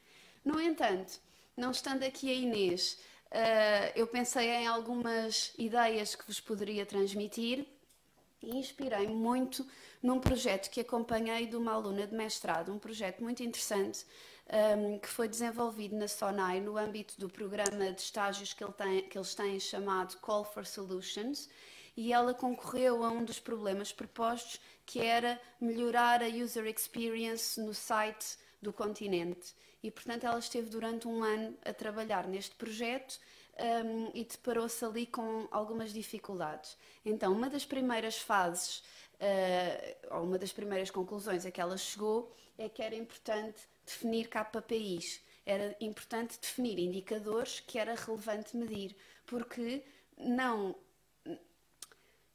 No entanto, não estando aqui a Inês, eu pensei em algumas ideias que vos poderia transmitir e inspirei-me muito num projeto que acompanhei de uma aluna de mestrado, um projeto muito interessante, que foi desenvolvido na SONAI no âmbito do programa de estágios que eles têm chamado Call for Solutions, e ela concorreu a um dos problemas propostos, que era melhorar a user experience no site do continente. E, portanto, ela esteve durante um ano a trabalhar neste projeto e deparou-se ali com algumas dificuldades. Então, uma das primeiras fases, ou uma das primeiras conclusões a que ela chegou, é que era importante definir KPIs. Era importante definir indicadores que era relevante medir, porque não...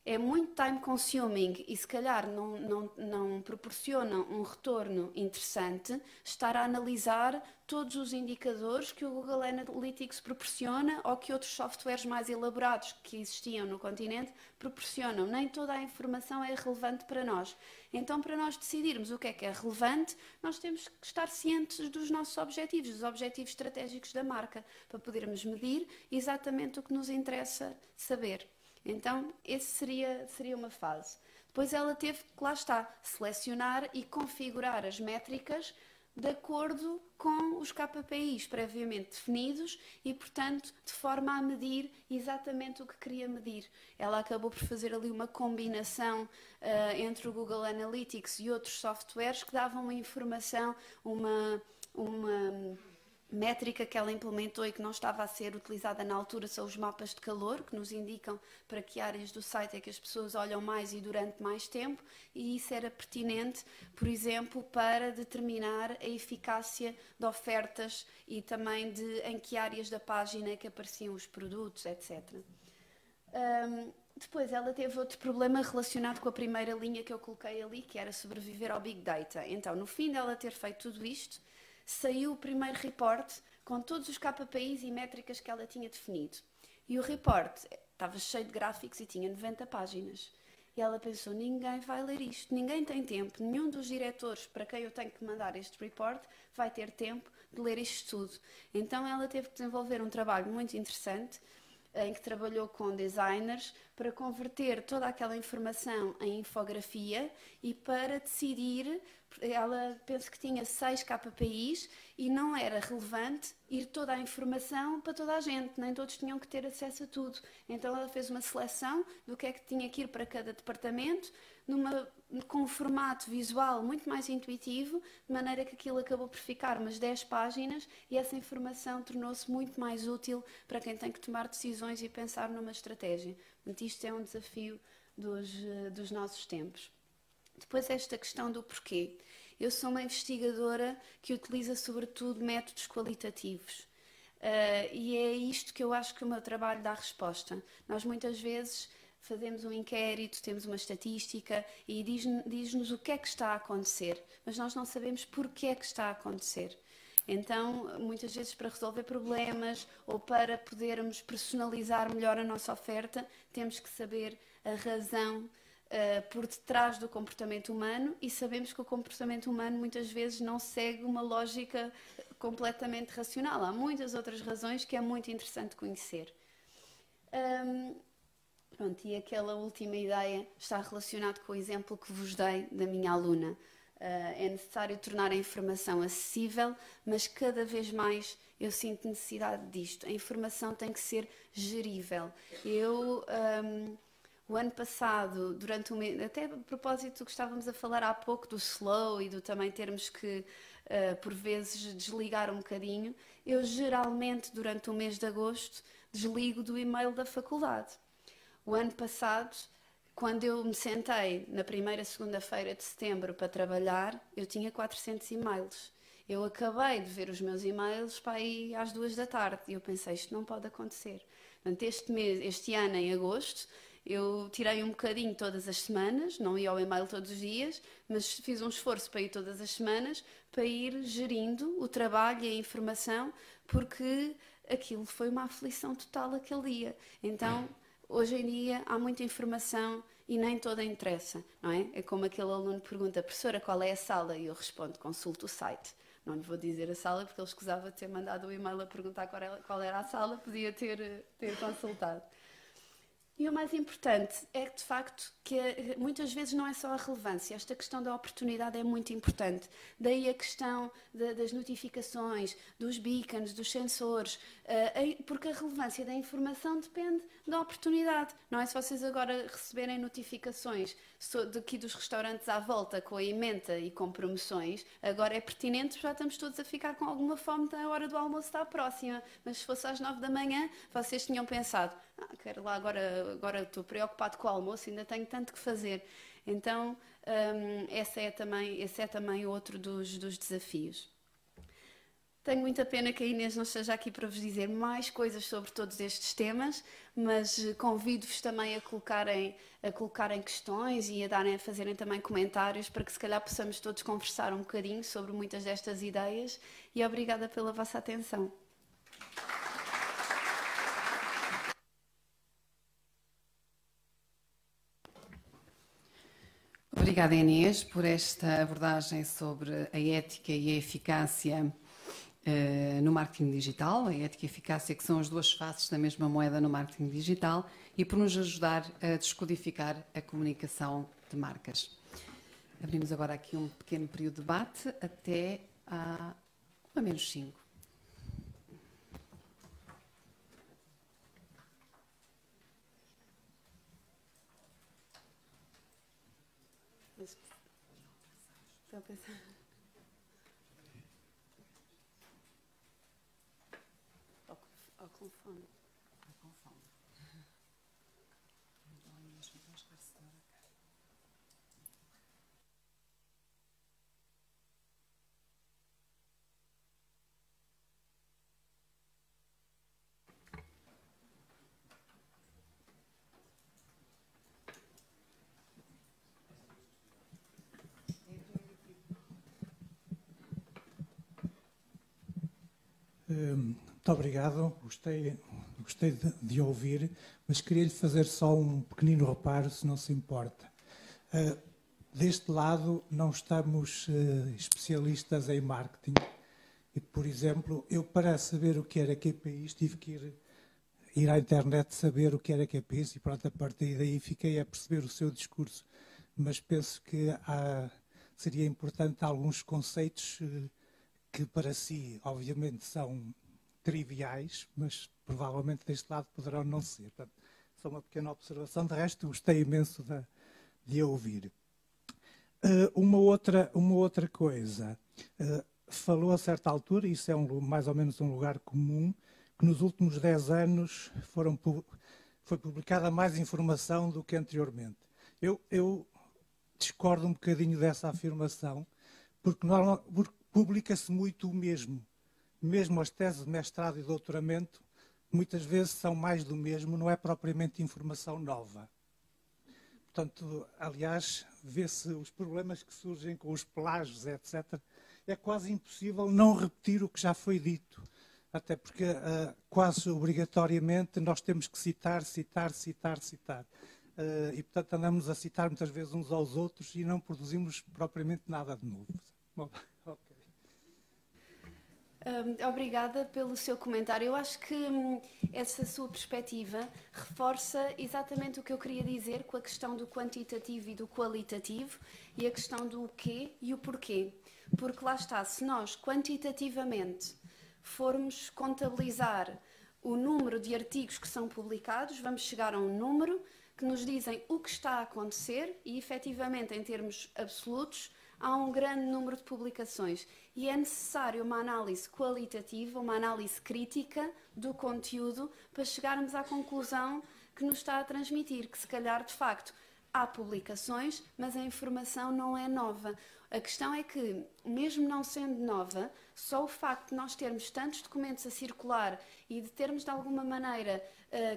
É muito time consuming e se calhar não proporciona um retorno interessante estar a analisar todos os indicadores que o Google Analytics proporciona ou que outros softwares mais elaborados que existiam no continente proporcionam. Nem toda a informação é relevante para nós. Então, para nós decidirmos o que é relevante, nós temos que estar cientes dos nossos objetivos, dos objetivos estratégicos da marca, para podermos medir exatamente o que nos interessa saber. Então, esse seria uma fase. Depois ela teve que, lá está, selecionar e configurar as métricas de acordo com os KPIs previamente definidos e, portanto, de forma a medir exatamente o que queria medir. Ela acabou por fazer ali uma combinação entre o Google Analytics e outros softwares que davam uma informação, uma métrica que ela implementou e que não estava a ser utilizada na altura são os mapas de calor, que nos indicam para que áreas do site é que as pessoas olham mais e durante mais tempo, e isso era pertinente, por exemplo, para determinar a eficácia de ofertas e também em que áreas da página é que apareciam os produtos, etc. Depois ela teve outro problema relacionado com a primeira linha que eu coloquei ali, que era sobreviver ao Big Data. Então, no fim dela ter feito tudo isto, saiu o primeiro report com todos os KPIs e métricas que ela tinha definido. E o report estava cheio de gráficos e tinha 90 páginas. E ela pensou, ninguém vai ler isto, ninguém tem tempo, nenhum dos diretores para quem eu tenho que mandar este report vai ter tempo de ler isto tudo. Então ela teve que desenvolver um trabalho muito interessante, em que trabalhou com designers para converter toda aquela informação em infografia e para decidir, ela penso que tinha 6 KPIs e não era relevante ir toda a informação para toda a gente, nem todos tinham que ter acesso a tudo. Então ela fez uma seleção do que é que tinha que ir para cada departamento, com um formato visual muito mais intuitivo, de maneira que aquilo acabou por ficar umas 10 páginas e essa informação tornou-se muito mais útil para quem tem que tomar decisões e pensar numa estratégia. Portanto, isto é um desafio dos nossos tempos. Depois esta questão do porquê. Eu sou uma investigadora que utiliza sobretudo métodos qualitativos. E é isto que eu acho que o meu trabalho dá resposta. Nós muitas vezes fazemos um inquérito, temos uma estatística e diz-nos o que é que está a acontecer, mas nós não sabemos porque é que está a acontecer. Então, muitas vezes para resolver problemas ou para podermos personalizar melhor a nossa oferta, temos que saber a razão por detrás do comportamento humano e sabemos que o comportamento humano muitas vezes não segue uma lógica completamente racional. Há muitas outras razões que é muito interessante conhecer. Pronto, e aquela última ideia está relacionada com o exemplo que vos dei da minha aluna. É necessário tornar a informação acessível, mas cada vez mais eu sinto necessidade disto. A informação tem que ser gerível. O ano passado, durante um mês, até a propósito do que estávamos a falar há pouco do slow e do também termos que, por vezes, desligar um bocadinho, eu geralmente, durante o mês de agosto, desligo do e-mail da faculdade. O ano passado, quando eu me sentei na primeira segunda-feira de setembro para trabalhar, eu tinha 400 e-mails. Eu acabei de ver os meus e-mails para aí às 2 da tarde e eu pensei, isto não pode acontecer. Portanto, este ano, em agosto, eu tirei um bocadinho todas as semanas, não ia ao e-mail todos os dias, mas fiz um esforço para ir todas as semanas, para ir gerindo o trabalho e a informação, porque aquilo foi uma aflição total aquele dia. Então, hoje em dia, há muita informação e nem toda interessa, não é? É como aquele aluno pergunta, professora, qual é a sala? E eu respondo, consulte o site. Não lhe vou dizer a sala, porque ele escusava de ter mandado o e-mail a perguntar qual era a sala, podia ter consultado. E o mais importante é que, de facto, que muitas vezes não é só a relevância. Esta questão da oportunidade é muito importante. Daí a questão das notificações, dos beacons, dos sensores, porque a relevância da informação depende da oportunidade. Não é se vocês agora receberem notificações daqui dos restaurantes à volta com a ementa e com promoções, agora é pertinente, já estamos todos a ficar com alguma fome, a hora do almoço está próxima. Mas se fosse às 9 da manhã, vocês tinham pensado, quero lá agora estou preocupado com o almoço, ainda tenho tanto que fazer. Então, esse é também outro dos desafios. Tenho muita pena que a Inês não esteja aqui para vos dizer mais coisas sobre todos estes temas, mas convido-vos também a colocarem questões e a fazerem também comentários para que se calhar possamos todos conversar um bocadinho sobre muitas destas ideias, e obrigada pela vossa atenção. Obrigada, Inês, por esta abordagem sobre a ética e a eficácia no marketing digital, a ética e a eficácia, que são as duas faces da mesma moeda no marketing digital, e por nos ajudar a descodificar a comunicação de marcas. Abrimos agora aqui um pequeno período de debate até a 1:05. Estou a pensar. Ou com fome. Muito obrigado, gostei de ouvir, mas queria-lhe fazer só um pequenino reparo, se não se importa. Deste lado, não estamos especialistas em marketing e, por exemplo, eu para saber o que era KPIs tive que ir à internet saber o que era KPIs e pronto, a partir daí fiquei a perceber o seu discurso, mas penso que seria importante alguns conceitos que para si, obviamente, são triviais, mas provavelmente deste lado poderão não ser. Portanto, só uma pequena observação. De resto, gostei imenso de a ouvir. Uma outra coisa. Falou a certa altura, e isso é mais ou menos um lugar comum, que nos últimos 10 anos foi publicada mais informação do que anteriormente. Eu discordo um bocadinho dessa afirmação, porque publica-se muito o mesmo. Mesmo as teses de mestrado e doutoramento, muitas vezes são mais do mesmo, não é propriamente informação nova. Portanto, aliás, vê-se os problemas que surgem com os plágios, etc. É quase impossível não repetir o que já foi dito. Até porque, quase obrigatoriamente, nós temos que citar. E, portanto, andamos a citar muitas vezes uns aos outros e não produzimos propriamente nada de novo. Bom, ok. Obrigada pelo seu comentário. Eu acho que essa sua perspectiva reforça exatamente o que eu queria dizer com a questão do quantitativo e do qualitativo e a questão do quê e o porquê. Porque lá está, se nós quantitativamente formos contabilizar o número de artigos que são publicados, vamos chegar a um número que nos dizem o que está a acontecer e, efetivamente, em termos absolutos, há um grande número de publicações e é necessário uma análise qualitativa, uma análise crítica do conteúdo para chegarmos à conclusão que nos está a transmitir, que se calhar, de facto, há publicações, mas a informação não é nova. A questão é que, mesmo não sendo nova, só o facto de nós termos tantos documentos a circular e de termos, de alguma maneira,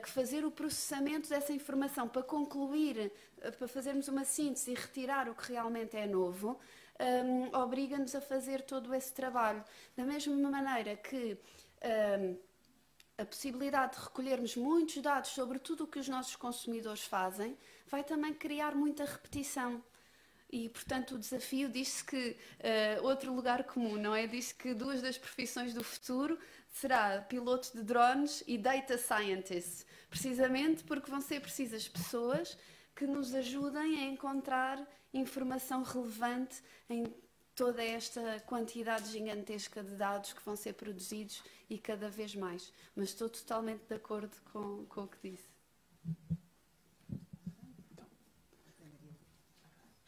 que fazer o processamento dessa informação para concluir, para fazermos uma síntese e retirar o que realmente é novo, obriga-nos a fazer todo esse trabalho. Da mesma maneira que a possibilidade de recolhermos muitos dados sobre tudo o que os nossos consumidores fazem vai também criar muita repetição. E, portanto, o desafio diz-se que, outro lugar comum, não é? Diz que 2 das profissões do futuro será piloto de drones e data scientist, precisamente porque vão ser precisas pessoas que nos ajudem a encontrar informação relevante em toda esta quantidade gigantesca de dados que vão ser produzidos e cada vez mais. Mas estou totalmente de acordo com o que disse.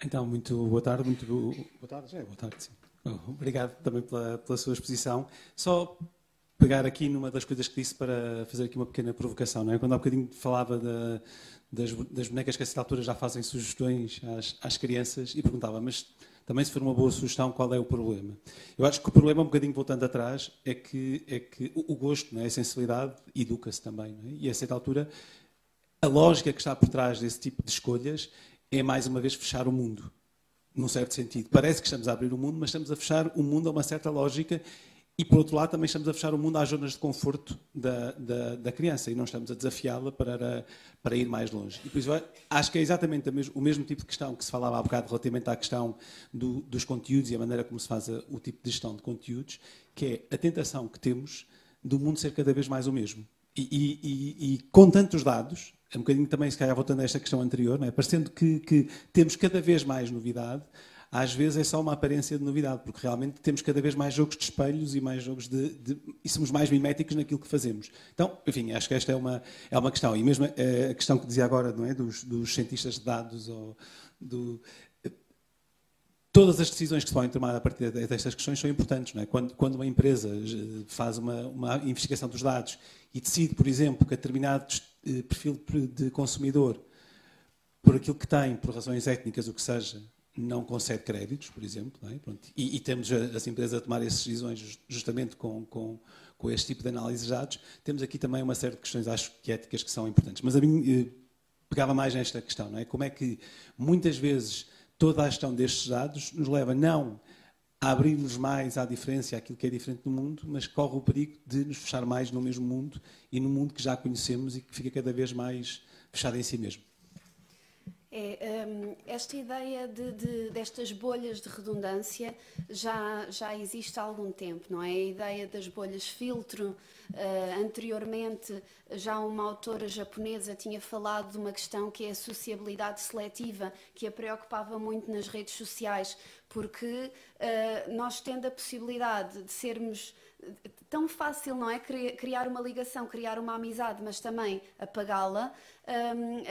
Então, muito boa tarde. Boa tarde, já é boa tarde, sim. Obrigado também pela sua exposição. Só pegar aqui numa das coisas que disse para fazer aqui uma pequena provocação, não é? Quando há bocadinho falava das bonecas que a certa altura já fazem sugestões às crianças e perguntava, mas também se for uma boa sugestão, qual é o problema? Eu acho que o problema, um bocadinho voltando atrás, é que o gosto, não é? A sensibilidade educa-se também, não é? E a certa altura, a lógica que está por trás desse tipo de escolhas é, mais uma vez, fechar o mundo, num certo sentido. Parece que estamos a abrir o mundo, mas estamos a fechar o mundo a uma certa lógica e, por outro lado, também estamos a fechar o mundo às zonas de conforto da criança e não estamos a desafiá-la para ir mais longe. E por isso, acho que é exatamente o mesmo tipo de questão que se falava há bocado relativamente à questão dos conteúdos e a maneira como se faz o tipo de gestão de conteúdos, que é a tentação que temos do mundo ser cada vez mais o mesmo. E com tantos dados, é um bocadinho também, se calhar, voltando a esta questão anterior, não é? Parecendo que temos cada vez mais novidade, às vezes é só uma aparência de novidade, porque realmente temos cada vez mais jogos de espelhos e mais jogos e somos mais miméticos naquilo que fazemos. Então, enfim, acho que esta é uma questão. E mesmo a questão que dizia agora, não é? Dos cientistas de dados, todas as decisões que se podem tomar a partir destas questões são importantes, não é? Quando uma empresa faz uma investigação dos dados e decide, por exemplo, que determinado perfil de consumidor, por aquilo que tem, por razões étnicas, o que seja, não concede créditos, por exemplo, não é? Pronto. E temos as empresas a tomar essas decisões justamente com este tipo de análise de dados. Temos aqui também uma série de questões, acho que éticas, que são importantes. Mas a mim pegava mais nesta questão, não é? Como é que, muitas vezes, toda a gestão destes dados nos leva não a abrir-nos mais à diferença, àquilo que é diferente do mundo, mas corre o perigo de nos fechar mais no mesmo mundo e no mundo que já conhecemos e que fica cada vez mais fechado em si mesmo. Esta ideia destas bolhas de redundância já existe há algum tempo, não é? A ideia das bolhas filtro, anteriormente já uma autora japonesa tinha falado de uma questão que é a sociabilidade seletiva, que a preocupava muito nas redes sociais, porque nós tendo a possibilidade de sermos tão fácil, não é? Criar uma ligação, criar uma amizade, mas também apagá-la,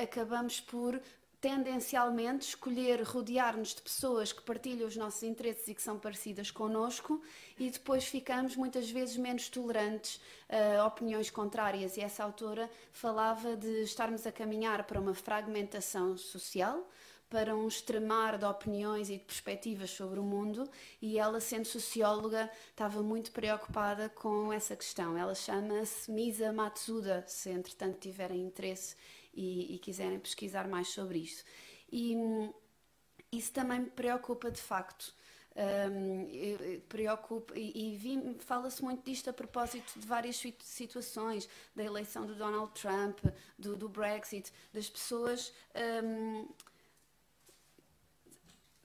acabamos por tendencialmente escolher rodear-nos de pessoas que partilham os nossos interesses e que são parecidas connosco e depois ficamos muitas vezes menos tolerantes a opiniões contrárias. E essa autora falava de estarmos a caminhar para uma fragmentação social, para um extremar de opiniões e de perspectivas sobre o mundo, e ela, sendo socióloga, estava muito preocupada com essa questão. Ela chama-se Misa Matsuda, se entretanto tiverem interesse e quiserem pesquisar mais sobre isto. E isso também me preocupa de facto. Fala-se muito disto a propósito de várias situações, da eleição do Donald Trump, do Brexit, das pessoas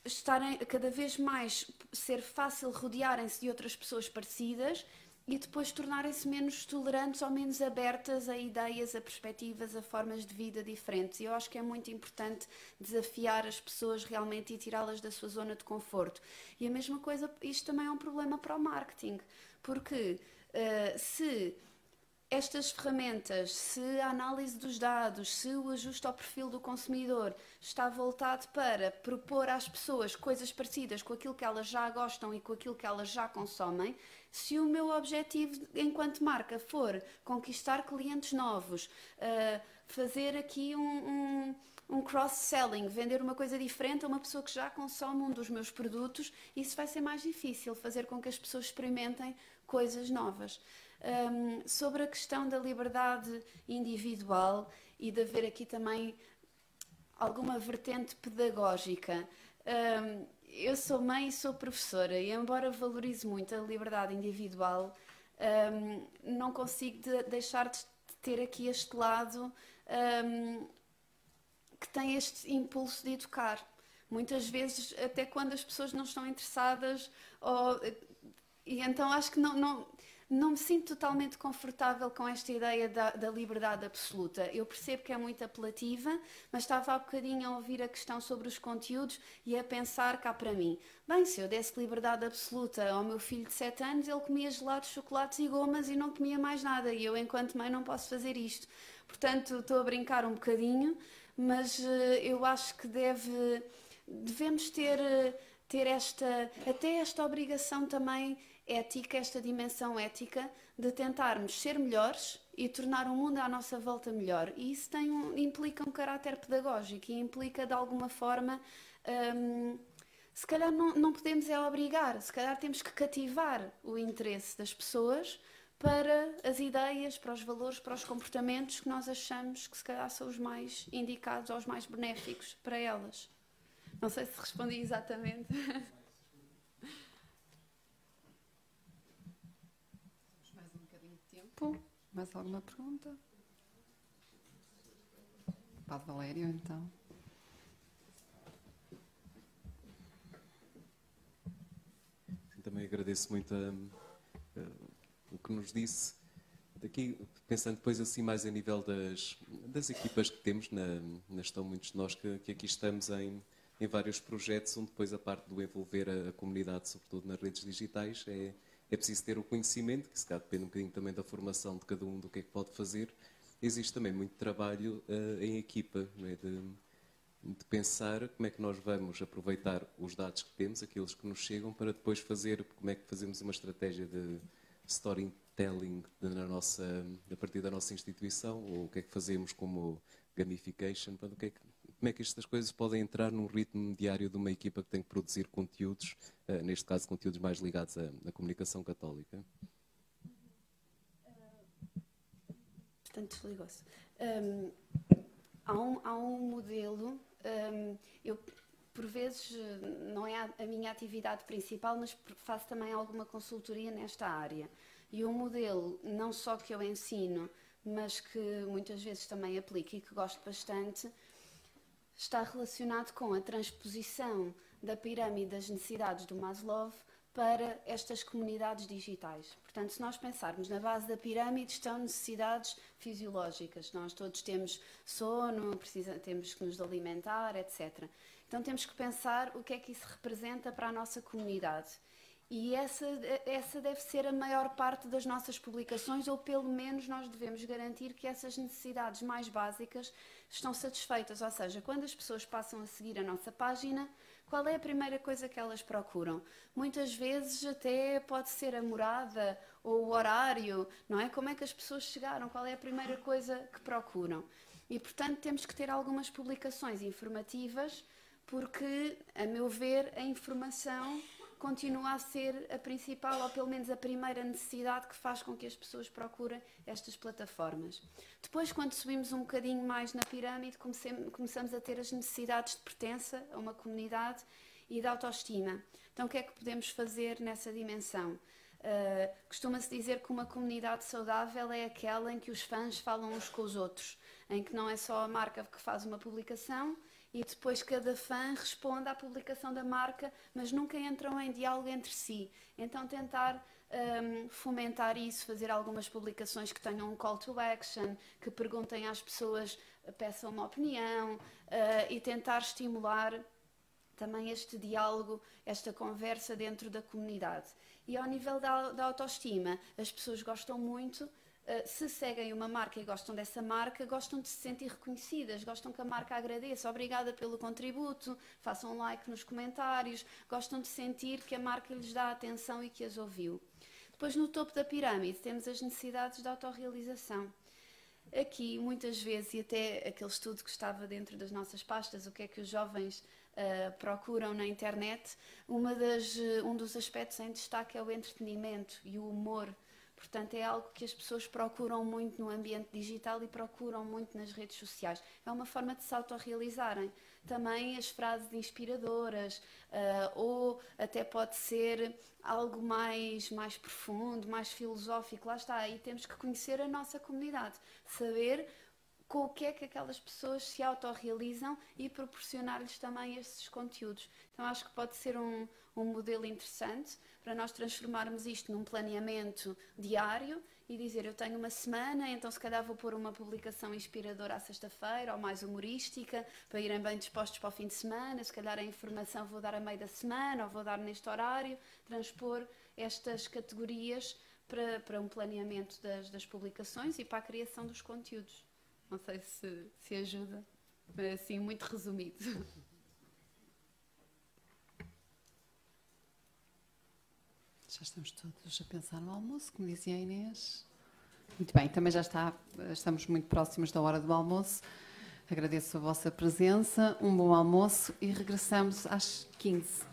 estarem cada vez mais, ser fácil rodearem-se de outras pessoas parecidas e depois tornarem-se menos tolerantes ou menos abertas a ideias, a perspectivas, a formas de vida diferentes. E eu acho que é muito importante desafiar as pessoas realmente e tirá-las da sua zona de conforto. E a mesma coisa, isto também é um problema para o marketing, porque se estas ferramentas, se a análise dos dados, se o ajuste ao perfil do consumidor está voltado para propor às pessoas coisas parecidas com aquilo que elas já gostam e com aquilo que elas já consomem, se o meu objetivo enquanto marca for conquistar clientes novos, fazer aqui um cross-selling, vender uma coisa diferente a uma pessoa que já consome um dos meus produtos, isso vai ser mais difícil, fazer com que as pessoas experimentem coisas novas. Sobre a questão da liberdade individual e de haver aqui também alguma vertente pedagógica. Eu sou mãe e sou professora e, embora valorize muito a liberdade individual, não consigo deixar de ter aqui este lado que tem este impulso de educar. Muitas vezes, até quando as pessoas não estão interessadas, e então acho que não me sinto totalmente confortável com esta ideia da liberdade absoluta. Eu percebo que é muito apelativa, mas estava há bocadinho a ouvir a questão sobre os conteúdos e a pensar cá para mim. Bem, se eu desse liberdade absoluta ao meu filho de 7 anos, ele comia gelados, chocolates e gomas e não comia mais nada. E eu, enquanto mãe, não posso fazer isto. Portanto, estou a brincar um bocadinho, mas eu acho que devemos ter esta obrigação também ética, esta dimensão ética de tentarmos ser melhores e tornar o mundo à nossa volta melhor. E isso implica um caráter pedagógico e implica, de alguma forma, se calhar não podemos obrigar, se calhar temos que cativar o interesse das pessoas para as ideias, para os valores, para os comportamentos que nós achamos que se calhar são os mais indicados ou os mais benéficos para elas. Não sei se respondi exatamente. Mais um bocadinho de tempo. Mais alguma pergunta? Padre Valério, então. Também agradeço muito o que nos disse. Daqui, pensando depois assim mais a nível das equipas que temos na gestão, muitos de nós que aqui estamos em vários projetos, onde depois a parte do envolver a comunidade, sobretudo nas redes digitais, é preciso ter o conhecimento, que se calhar depende um bocadinho também da formação de cada um, do que é que pode fazer. Existe também muito trabalho em equipa, não é? De pensar como é que nós vamos aproveitar os dados que temos, aqueles que nos chegam, para depois como é que fazemos uma estratégia de storytelling a partir da nossa instituição, ou o que é que fazemos como gamification, como é que estas coisas podem entrar num ritmo diário de uma equipa que tem que produzir conteúdos, neste caso conteúdos mais ligados à comunicação católica. Portanto, desligou-se. Há um modelo, eu por vezes não é a minha atividade principal, mas faço também alguma consultoria nesta área. E um modelo, não só que eu ensino, mas que muitas vezes também aplico e que gosto bastante, está relacionado com a transposição da pirâmide das necessidades do Maslow para estas comunidades digitais. Portanto, se nós pensarmos na base da pirâmide, estão necessidades fisiológicas. Nós todos temos sono, temos que nos alimentar, etc. Então temos que pensar o que é que isso representa para a nossa comunidade. E essa deve ser a maior parte das nossas publicações, ou pelo menos nós devemos garantir que essas necessidades mais básicas estão satisfeitas. Ou seja, quando as pessoas passam a seguir a nossa página, qual é a primeira coisa que elas procuram? Muitas vezes até pode ser a morada ou o horário, não é? Como é que as pessoas chegaram? Qual é a primeira coisa que procuram? E, portanto, temos que ter algumas publicações informativas, porque, a meu ver, a informação continua a ser a principal, ou pelo menos a primeira necessidade que faz com que as pessoas procurem estas plataformas. Depois, quando subimos um bocadinho mais na pirâmide, começamos a ter as necessidades de pertença a uma comunidade e de autoestima. Então, o que é que podemos fazer nessa dimensão? Costuma-se dizer que uma comunidade saudável é aquela em que os fãs falam uns com os outros, em que não é só a marca que faz uma publicação e depois cada fã responde à publicação da marca, mas nunca entram em diálogo entre si. Então tentar fomentar isso, fazer algumas publicações que tenham um call to action, que perguntem às pessoas, peçam uma opinião, e tentar estimular também este diálogo, esta conversa dentro da comunidade. E ao nível da autoestima, as pessoas gostam muito. Se seguem uma marca e gostam dessa marca, gostam de se sentir reconhecidas, gostam que a marca agradeça, obrigada pelo contributo, façam um like nos comentários, gostam de sentir que a marca lhes dá atenção e que as ouviu. Depois, no topo da pirâmide, temos as necessidades de autorrealização. Aqui, muitas vezes, e até aquele estudo que estava dentro das nossas pastas, o que é que os jovens procuram na internet, um dos aspectos em destaque é o entretenimento e o humor. Portanto, é algo que as pessoas procuram muito no ambiente digital e procuram muito nas redes sociais. É uma forma de se autorrealizarem. também as frases inspiradoras, ou até pode ser algo mais profundo, mais filosófico. Lá está, aí temos que conhecer a nossa comunidade, saber com o que é que aquelas pessoas se autorrealizam e proporcionar-lhes também esses conteúdos. Então acho que pode ser um modelo interessante para nós transformarmos isto num planeamento diário e dizer, eu tenho uma semana, então se calhar vou pôr uma publicação inspiradora à sexta-feira ou mais humorística, para irem bem dispostos para o fim de semana, se calhar a informação vou dar a meio da semana ou vou dar neste horário, transpor estas categorias para um planeamento das publicações e para a criação dos conteúdos. Não sei se ajuda, mas assim, muito resumido. Já estamos todos a pensar no almoço, como dizia a Inês. Muito bem, também estamos muito próximos da hora do almoço. Agradeço a vossa presença, um bom almoço e regressamos às 15.